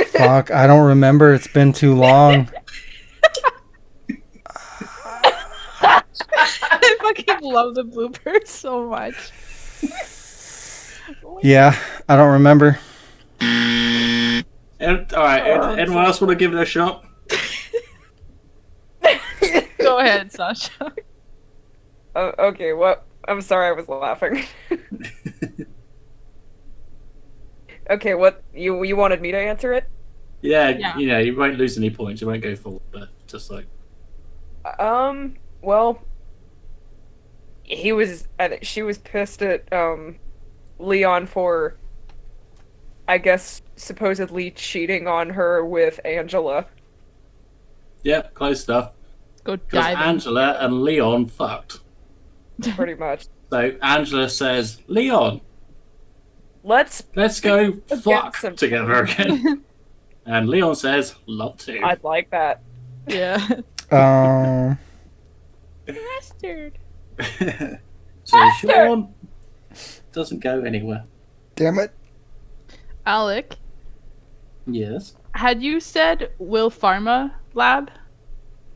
fuck. I don't remember. It's been too long. I fucking love the bloopers so much. Yeah, I don't remember. Alright, anyone else want to give it a shot? Go ahead, Sasha. Okay, what? I'm sorry, I was laughing. Okay, what? You wanted me to answer it? Yeah, you won't lose any points, you won't go forward, but just like... Well, she was pissed at, Leon for, I guess, supposedly cheating on her with Angela. Yeah, close stuff. Go Because dive. Angela and Leon fucked. Pretty much. So Angela says, Leon, Let's go get fuck some- together again. And Leon says, love to. I'd like that. Yeah. Bastard. So Sean doesn't go anywhere. Damn it. Alec, Yes. had you said Will Pharma Lab?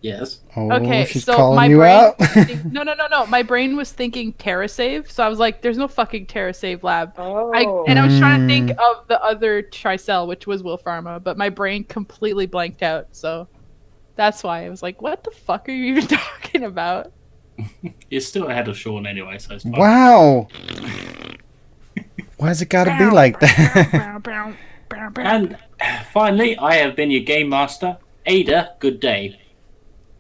Yes. Oh, Okay, she's so calling my you brain out. was thinking- no. My brain was thinking TerraSave, so I was like, "There's no fucking TerraSave lab." Oh. I was trying to think of the other Tricell, which was Will Pharma, but my brain completely blanked out. So that's why I was like, "What the fuck are you even talking about?" You're still ahead of Sean anyway, so it's fine. Wow. Why's it gotta be like that? And finally, I have been your game master. Ada, good day.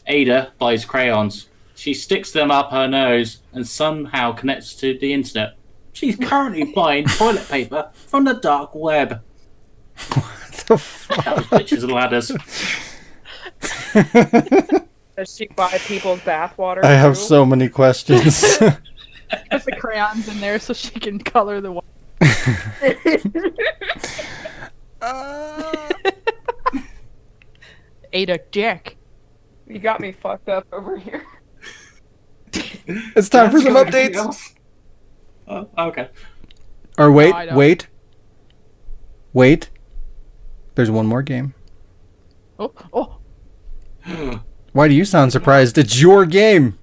Ada buys crayons. She sticks them up her nose and somehow connects to the internet. She's currently buying toilet paper from the dark web. The fuck? That was bitches and ladders. Does she buy people's bathwater? I have too? so many questions. Put the crayons in there so she can color the. Ada Jack. You got me fucked up over here. It's time for some Anything updates. else? Oh, okay. Or wait, I don't. wait. There's one more game. Oh. Why do you sound surprised? It's your game.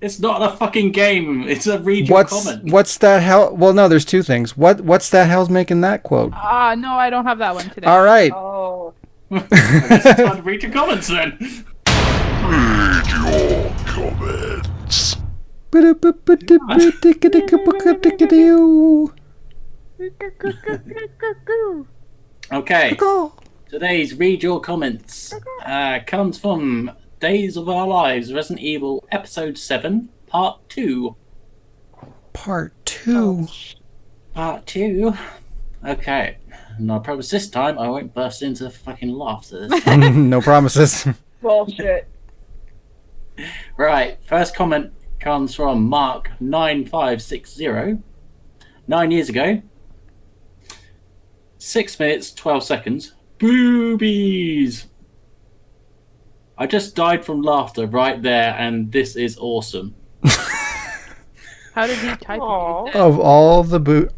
It's not a fucking game. It's a read your comment. What's that hell? Well, no, there's two things. What's that hell's making that quote? No, I don't have that one today. All right. Oh. I guess it's time to read your comments then. Read your comments. Okay. Today's read your comments comes from Days of Our Lives, Resident Evil Episode 7, Part 2. Part 2. Part 2. Okay. And I promise this time I won't burst into fucking laughter. No promises. Bullshit. Right. First comment comes from Mark9560. 9 years ago. 6 minutes, 12 seconds. Boobies! I just died from laughter right there, and this is awesome. How did he type Aw. it? Of all the boobies.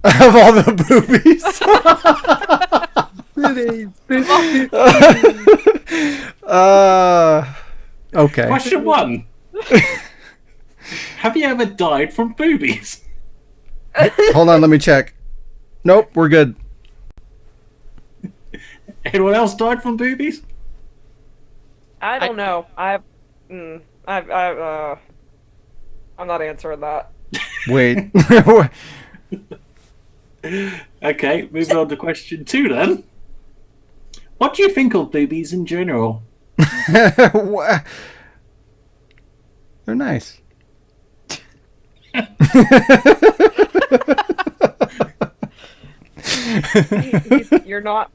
Okay. Question 1. Have you ever died from boobies? Hold on, let me check. Nope, we're good. Anyone else died from boobies? I don't know. I'm not answering that. Wait. Okay, moving on to question 2 then. What do you think of boobies in general? They're nice. You're not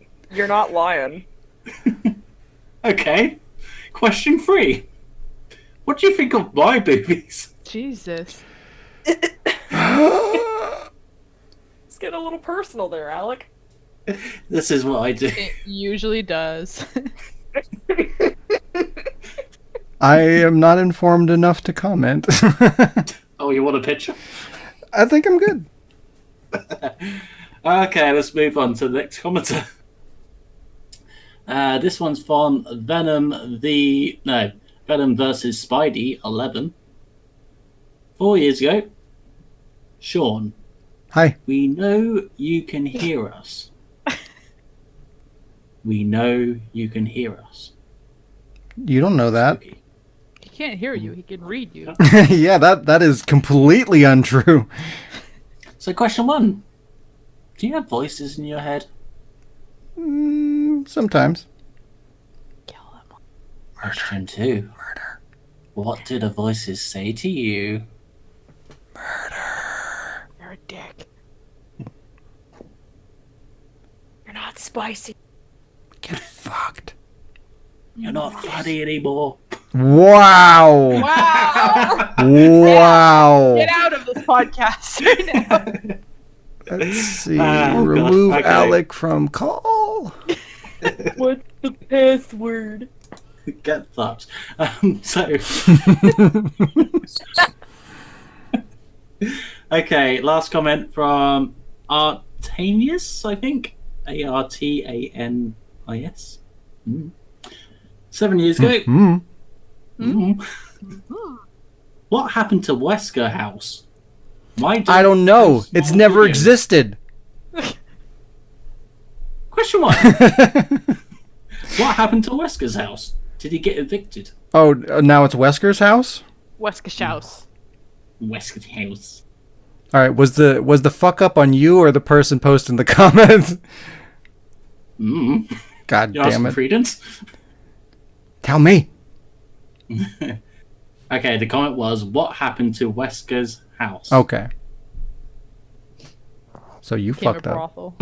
lying. Okay. Question 3. What do you think of my boobies? Jesus. It's getting a little personal there, Alec. This is what I do. It usually does. I am not informed enough to comment. Oh, you want a picture? I think I'm good. Okay, let's move on to the next commenter. This one's from Venom versus Spidey 11. 4 years ago. Shaun, Hi. we know you can hear us. We know you can hear us. You don't know that. Okay. He can't hear you. He can read you. Yeah, that is completely untrue. So, question 1. Do you have voices in your head? Sometimes. Kill him. Question 2. Murder. What do the voices say to you? You're a dick. You're not spicy. Get fucked. You're not funny anymore. Wow. Wow! Wow. Get out of this podcast right now. Let's see. Oh, God. Remove Okay. Alec from call. What's the password? Get fucked. Okay, last comment from Artanius, I think. Artanis. 7 years ago. Hmm. What happened to Wesker House? I don't know. It's never existed. Question 1. What happened to Wesker's house? Did he get evicted? Oh, now it's Wesker's house? Weskershouse. Wesker's house. All right, was the fuck up on you or the person posting the comments? God You damn asking it. credence? Tell me. Okay, the comment was, what happened to Wesker's house? Okay. So you Became a fucked up. brothel.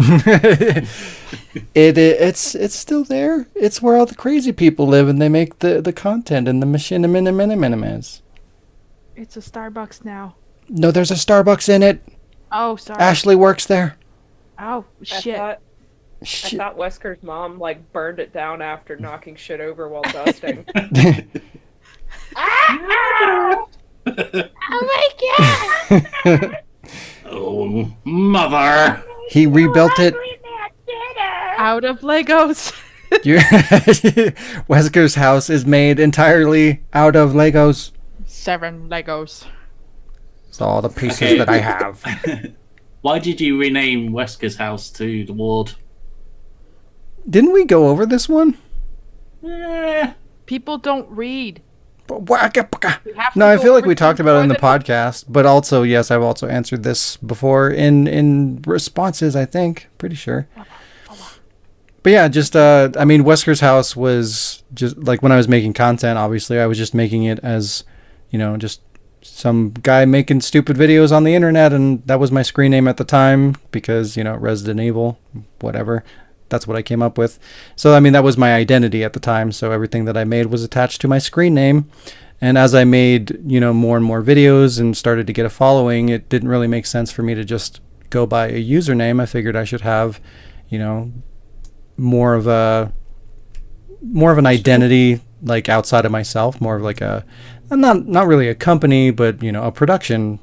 It's still there. It's where all the crazy people live and they make the content and the machinima. It's a Starbucks now. No, there's a Starbucks in it. Oh, sorry. Ashley works there. Oh, shit. I Shit. thought Wesker's mom burned it down after knocking shit over while dusting. Oh, mother! He rebuilt it. Out of Legos. Wesker's house is made entirely out of Legos. 7 Legos. It's all the pieces Okay. that I have. Why did you rename Wesker's house to the ward? Didn't we go over this one? People don't read. No, We have to I go feel like over we talked things about it in the more than- podcast, but also, yes, I've also answered this before in responses, I think. Pretty sure. But yeah, just, I mean, Wesker's house was just, like, when I was making content, obviously, I was just making it as, you know, just some guy making stupid videos on the internet, and that was my screen name at the time, because, you know, Resident Evil, whatever. That's what I came up with. So, I mean, that was my identity at the time, so everything that I made was attached to my screen name. And as I made, you know, more and more videos and started to get a following, it didn't really make sense for me to just go by a username, I figured I should have, more of an identity, like outside of myself, more of like not really a company, but a production,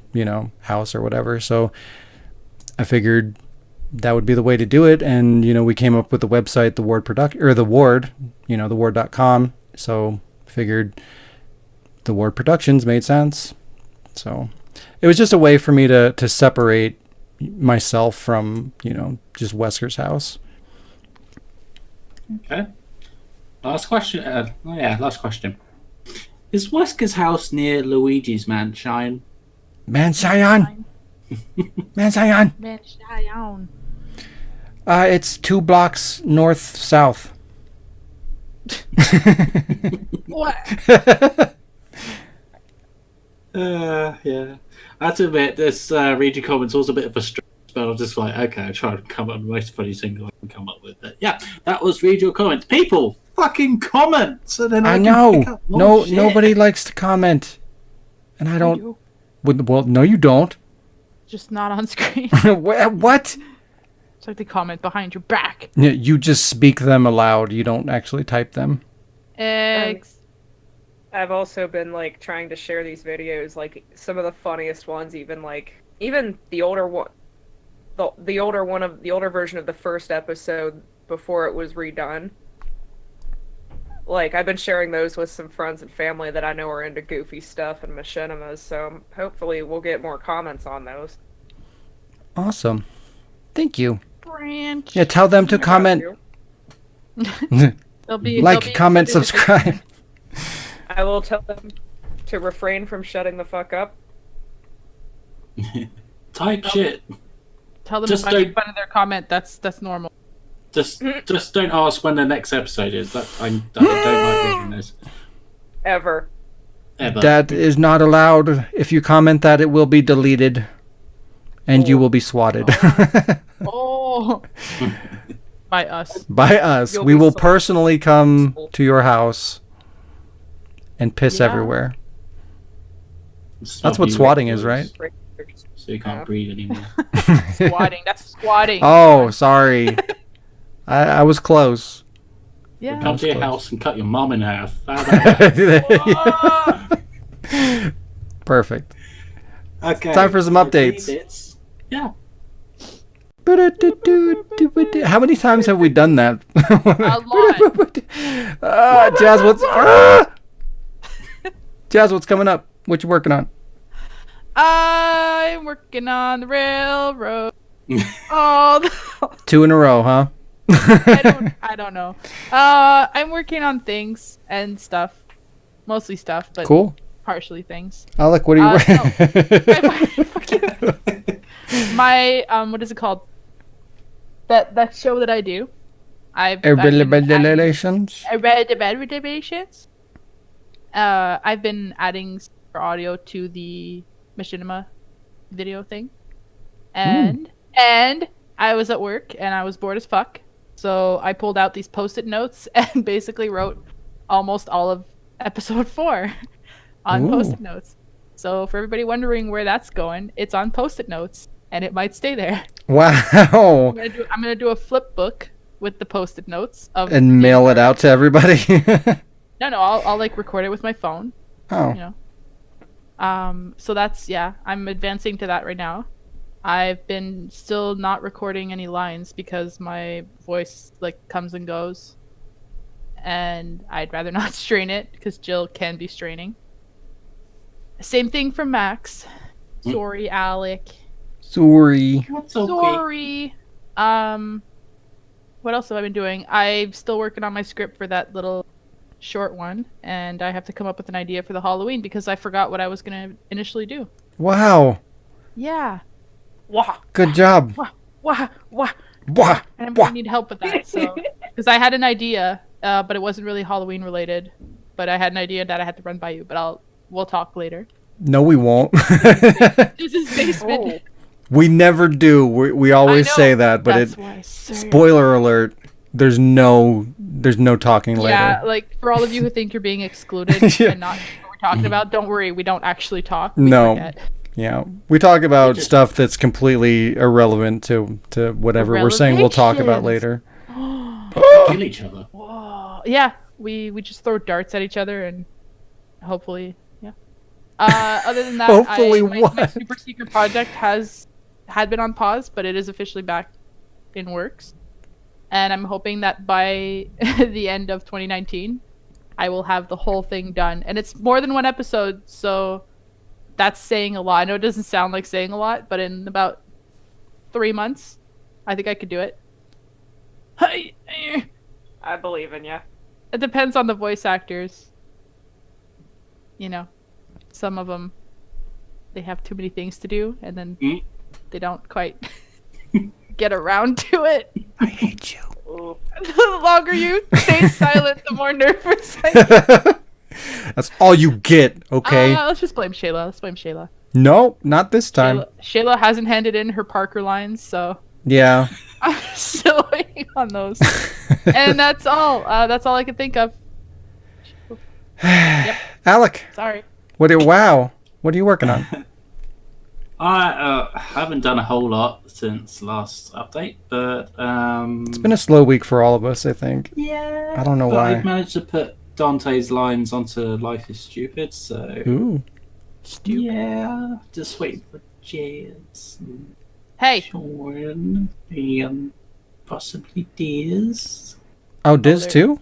house or whatever. So I figured that would be the way to do it. And, we came up with the website, the Ward.com. So figured the Ward Productions made sense. So it was just a way for me to separate myself from, just Wesker's house. Okay. Last question. Last question. Is Wesker's house near Luigi's Mansion? Mansion. Mansion. Mansion. It's 2 blocks north-south. What? Yeah. I have to admit, this reading comments was a bit of a stretch, but I was just like, okay, I'll try to come up with the most funny single I can come up with. But yeah, that was read your comments. People, fucking comment! So then I know. Can pick up more shit. Nobody likes to comment. And I don't... Well, no, you don't. Just not on screen. What? It's like they comment behind your back. Yeah, you just speak them aloud. You don't actually type them. Eggs. I've also been like trying to share these videos, like some of the funniest ones, even the older one, the older version of the first episode before it was redone. Like, I've been sharing those with some friends and family that I know are into goofy stuff and machinimas, so hopefully we'll get more comments on those. Awesome. Thank you. Branch. Yeah, tell them to comment. They'll be comment, subscribe. I will tell them to refrain from shutting the fuck up. Type shit. Tell them Just if I make fun of their comment, that's normal. Just don't ask when the next episode is. I don't like reading those. Ever. That is not allowed. If you comment that, it will be deleted. And you will be swatted. Oh. By us. By us. We will personally come to your house and piss everywhere. That's what swatting is, right? So you can't breathe anymore. Squatting. That's squatting. Oh, sorry. I was close. Yeah. Come to your house and cut your mom in half. How about that? Perfect. Okay. Time for some updates. Yeah. How many times have we done that? A lot. Jazz, what's coming up? What you working on? I'm working on the railroad. Oh, 2 in a row, huh? I don't know. I'm working on things and stuff. Mostly stuff, but cool. Partially things. Alec, what are you working? My what is it called? That show that I do. I've been adding audio to the machinima video thing, and I was at work and I was bored as fuck, so I pulled out these post-it notes and basically wrote almost all of episode 4 on post-it notes. So for everybody wondering where that's going, it's on post-it notes and it might stay there. Wow. I'm gonna do a flip book with the post-it notes and mail it out to everybody. No, I'll like record it with my phone. Oh. So that's I'm advancing to that right now. I've been still not recording any lines because my voice like comes and goes, and I'd rather not strain it because Jill can be straining. Same thing for Max. Sorry, Alec. Sorry. Sorry. What else have I been doing? I'm still working on my script for that little short one, and I have to come up with an idea for the Halloween because I forgot what I was going to initially do. Wow. Yeah. Good job. And I'm going to need help with that. So, because I had an idea, but it wasn't really Halloween related. But I had an idea that I had to run by you, but we'll talk later. No, we won't. This is basement. Oh. We never do. We always say that, but spoiler alert. There's no talking later. Yeah, like for all of you who think you're being excluded and not what we're talking about, don't worry, we don't actually talk. We forget. Yeah, we talk about just- stuff that's completely irrelevant to whatever we're saying we'll talk about later. Kill each other. Whoa. Yeah, we just throw darts at each other and hopefully, yeah. Other than that, Hopefully my what? super secret project had been on pause, but it is officially back in works. And I'm hoping that by the end of 2019, I will have the whole thing done. And it's more than one episode, so that's saying a lot. I know it doesn't sound like saying a lot, but in about 3 months, I think I could do it. I believe in you. It depends on the voice actors. You know, some of them, they have too many things to do, and then they don't quite get around to it. I hate you. Ooh. The longer you stay silent, the more nervous I get. That's all you get, okay? Let's just blame Shayla. Let's blame Shayla. No, not this time. Shayla hasn't handed in her Parker lines, so Yeah. I'm still waiting on those. And that's all. That's all I can think of. Yep. Alec, Sorry. what are you working on? I haven't done a whole lot since last update, but It's been a slow week for all of us, I think. yeah, I don't know but why. I've managed to put Dante's lines onto Life is Stupid, so Ooh. yeah, just waiting for Jazz, and Hey, Sean, and possibly Diz. Oh, Diz there- too?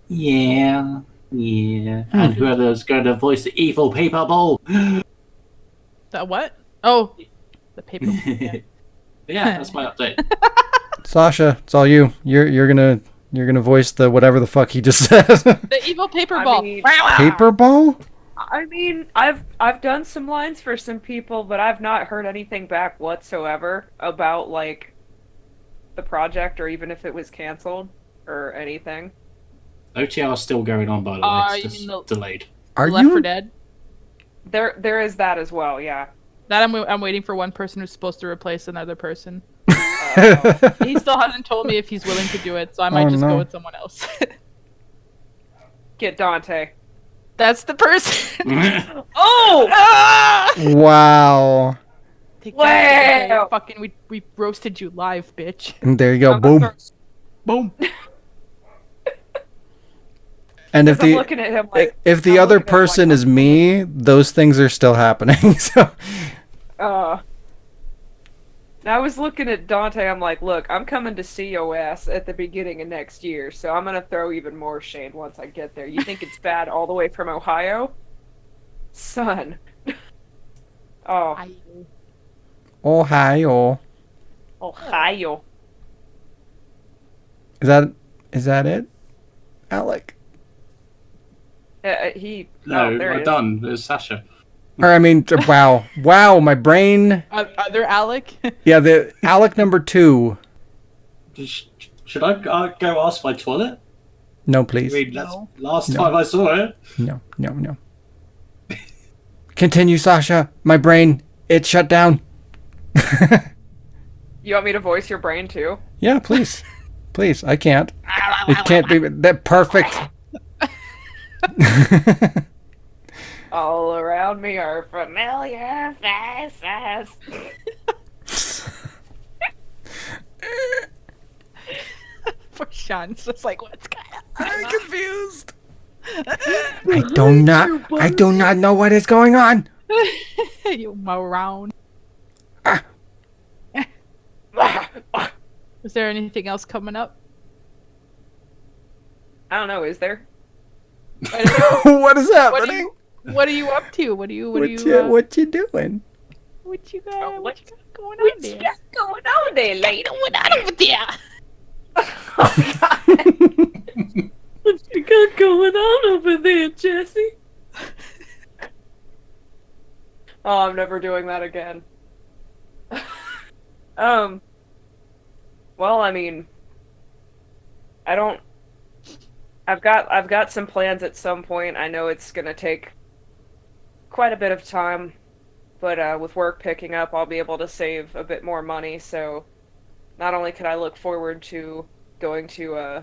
Yeah, and whoever's going to voice the evil people. the what? Oh, the paper. Yeah. Yeah, that's my update. Sasha, it's all you. You're gonna voice the whatever the fuck he just said. The evil paper I ball. mean- Paper ball? I mean, I've done some lines for some people, but I've not heard anything back whatsoever about like the project or even if it was canceled or anything. OTR is still going on, by the way. you It's mean just delayed. Are Left 4 you? Dead. There is that as well, yeah. That I'm waiting for one person who's supposed to replace another person. Uh, He still hasn't told me if he's willing to do it, so I might Oh, just no. go with someone else. get Dante. That's the person. Oh! Ah! Wow. Take that, Wow. Fucking, we roasted you live, bitch. And there you go. I'm gonna Boom. throw- Boom. And if 'cause I'm the looking at him like if the I'm other looking at him like, person is me, those things are still happening. So I was looking at Dante, I'm like, look, I'm coming to COS at the beginning of next year, so I'm gonna throw even more shade once I get there. You think it's bad all the way from Ohio? Son. Oh, Ohio. Ohio. Is that it? Alec. No, there it I'm is. done. It's Sasha. Or I mean, wow, my brain. Other Alec. Yeah, the Alec number 2. Should I go ask my toilet? No, I please. mean, that's No. last No. time I saw it. No. Continue, Sasha. My brain, it shut down. You want me to voice your brain too? Yeah, please. Please, I can't. It can't be that perfect. All around me are familiar faces. For Sean, it's just like, what's going on? I'm confused. I do not know what is going on. You moron. Is there anything else coming up? I don't know, is there? I don't know. What is happening? What are you up to? What you What you doing? what you got going on What's there? going on there, lady? Going on over there? What you got going on over there, Jesse? Oh, I'm never doing that again. Well, I mean, I've got some plans at some point. I know it's gonna take quite a bit of time, but with work picking up, I'll be able to save a bit more money. So, not only could I look forward to going to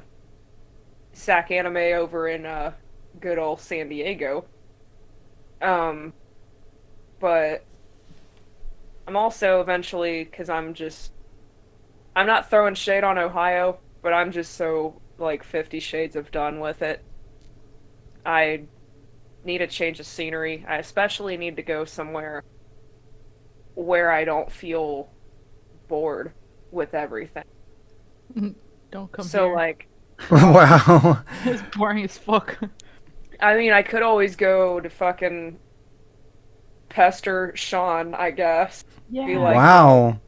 SAC Anime over in good old San Diego, but I'm also eventually, because I'm not throwing shade on Ohio, but I'm just so, like, 50 shades of done with it. I need a change of scenery. I especially need to go somewhere where I don't feel bored with everything. Don't come So, here. like, Wow. It's boring as fuck. I mean, I could always go to fucking pester Shaun, I guess. Yeah. Be like, Wow.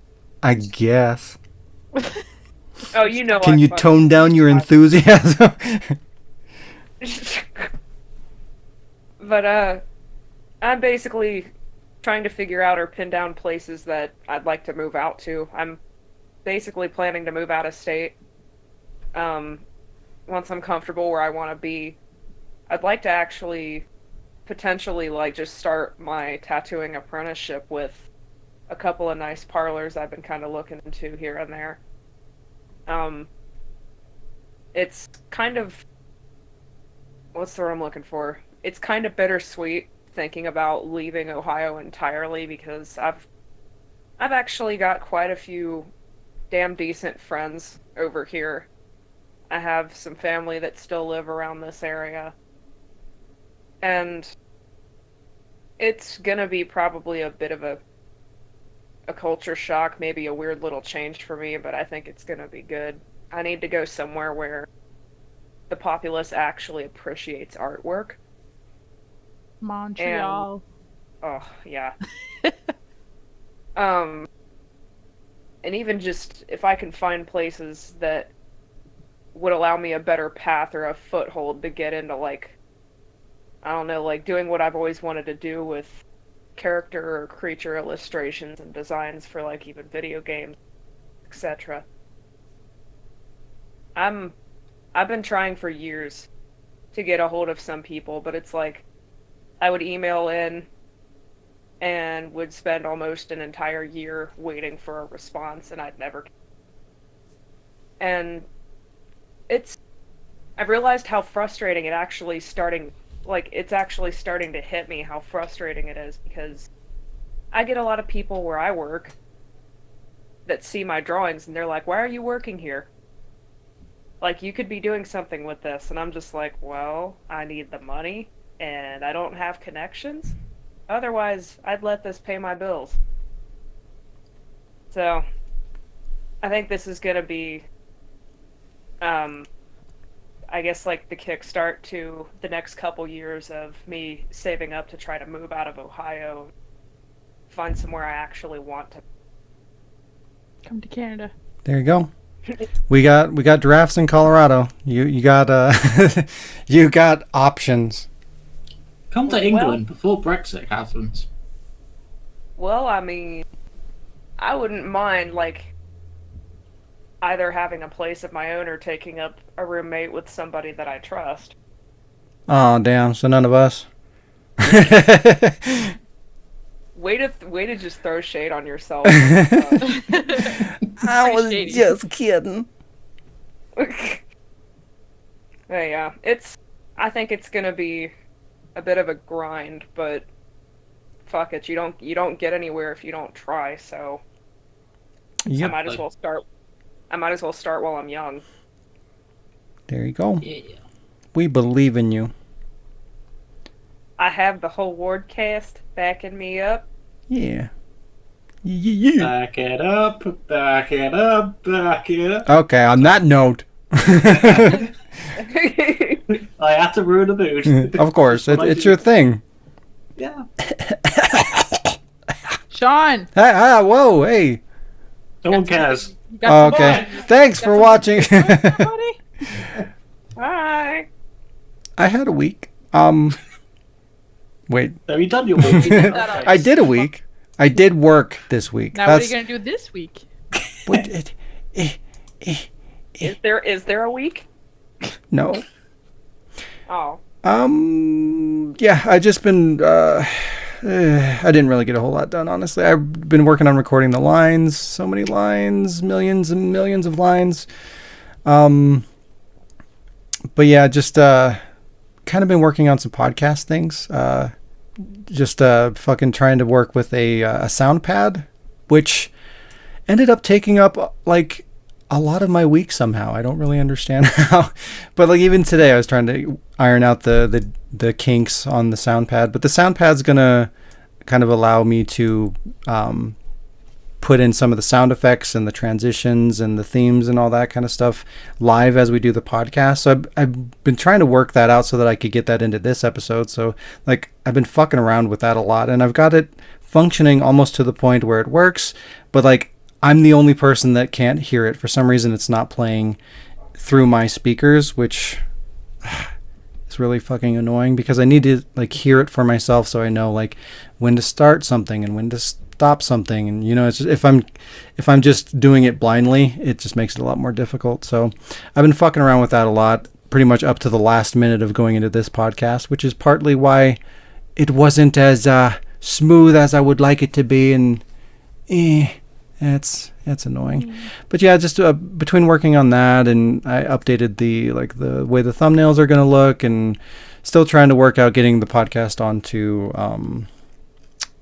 I guess. oh, you know Can I you fucking- tone down your enthusiasm? But, I'm basically trying to figure out or pin down places that I'd like to move out to. I'm basically planning to move out of state. Once I'm comfortable where I want to be, I'd like to actually potentially like just start my tattooing apprenticeship with a couple of nice parlors I've been kind of looking into here and there. It's kind of what's the word I'm looking for? It's kind of bittersweet thinking about leaving Ohio entirely because I've actually got quite a few damn decent friends over here. I have some family that still live around this area. And it's gonna be probably a bit of a culture shock, maybe a weird little change for me, but I think it's gonna be good. I need to go somewhere where the populace actually appreciates artwork. Montreal. Oh, yeah. And even just if I can find places that would allow me a better path or a foothold to get into, like, I don't know, like doing what I've always wanted to do with character or creature illustrations and designs for, like, even video games, etc. I've been trying for years to get a hold of some people, but it's like I would email in and would spend almost an entire year waiting for a response, and I'd never. And I've realized how frustrating it's actually starting to hit me how frustrating it is, because I get a lot of people where I work that see my drawings and they're like, "Why are you working here? Like, you could be doing something with this." And I'm just like, well, I need the money and I don't have connections. Otherwise, I'd let this pay my bills. So, I think this is going to be, I guess, like the kickstart to the next couple years of me saving up to try to move out of Ohio, find somewhere I actually want to. Come to Canada. There you go. We got drafts in Colorado. You got you got options. Come to England before Brexit happens. Well, I mean, I wouldn't mind, like, either having a place of my own or taking up a roommate with somebody that I trust. Oh damn! So none of us. Way to just throw shade on yourself. I was shady. just kidding. Yeah, I think it's gonna be a bit of a grind, but fuck it, you don't get anywhere if you don't try. So Yep. I might as well start while I'm young. There you go. Yeah. We believe in you. I have the whole ward cast backing me up. Yeah. Yeah. Back it up, back it up, back it up. Okay. On that note. I had to ruin a mood. Of course, That's what I it's do. your thing. Yeah. Sean. Whoa, hey. No one cares. You got some Okay. more? Thanks for watching. Buddy? Bye. I had a week. Wait. Have you done your week? I did a week. I did work this week. Now, what are you going to do this week? What? Is there a week? No. Oh. Yeah, I just been, I didn't really get a whole lot done, honestly. I've been working on recording the lines, so many lines, millions and millions of lines. But yeah, just, kind of been working on some podcast things. Just, fucking trying to work with a sound pad which ended up taking up like a lot of my week somehow. I don't really understand how, but like even today I was trying to iron out the kinks on the sound pad, but the sound pad's gonna kind of allow me to put in some of the sound effects and the transitions and the themes and all that kind of stuff live as we do the podcast. So I've been trying to work that out so that I could get that into this episode. So like I've been fucking around with that a lot, and I've got it functioning almost to the point where it works, but like I'm the only person that can't hear it. For some reason it's not playing through my speakers, which is really fucking annoying because I need to like hear it for myself so I know like when to start something and when to stop something. And you know, it's just, if I'm just doing it blindly, it just makes it a lot more difficult. So I've been fucking around with that a lot, pretty much up to the last minute of going into this podcast, which is partly why it wasn't as smooth as I would like it to be. And it's annoying. But yeah, just between working on that, and I updated the way the thumbnails are going to look, and still trying to work out getting the podcast onto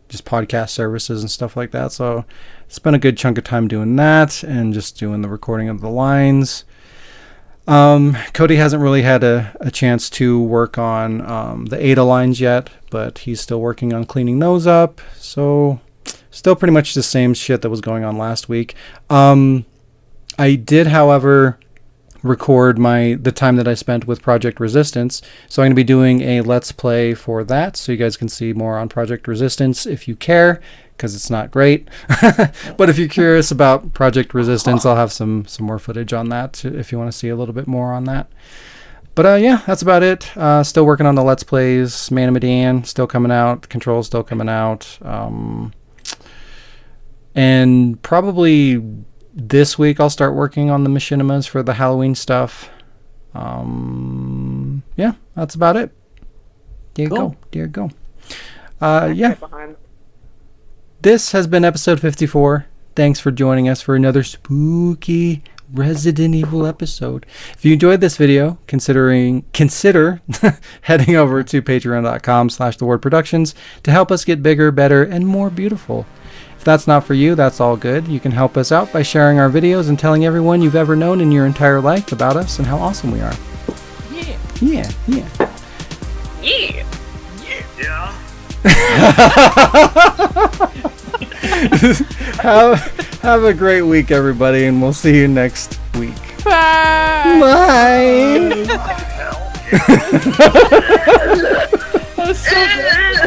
just podcast services and stuff like that. So spent a good chunk of time doing that and just doing the recording of the lines. Cody hasn't really had a chance to work on the Ada lines yet, but he's still working on cleaning those up. So still pretty much the same shit that was going on last week. I did, however, record the time that I spent with Project Resistance. So I'm going to be doing a Let's Play for that, so you guys can see more on Project Resistance if you care, because it's not great. But if you're curious about Project Resistance, I'll have some more footage on that if you want to see a little bit more on that. But yeah, that's about it. Still working on the Let's Plays. Man of Medan still coming out. Control still coming out. And probably this week I'll start working on the machinimas for the Halloween stuff. Yeah, that's about it. There you go. Yeah. This has been episode 54. Thanks for joining us for another spooky Resident Evil episode. If you enjoyed this video, consider heading over to patreon.com/thewordproductions to help us get bigger, better, and more beautiful. If that's not for you, that's all good. You can help us out by sharing our videos and telling everyone you've ever known in your entire life about us and how awesome we are. Yeah. Have a great week, everybody, and we'll see you next week. Bye. Bye. That was so good.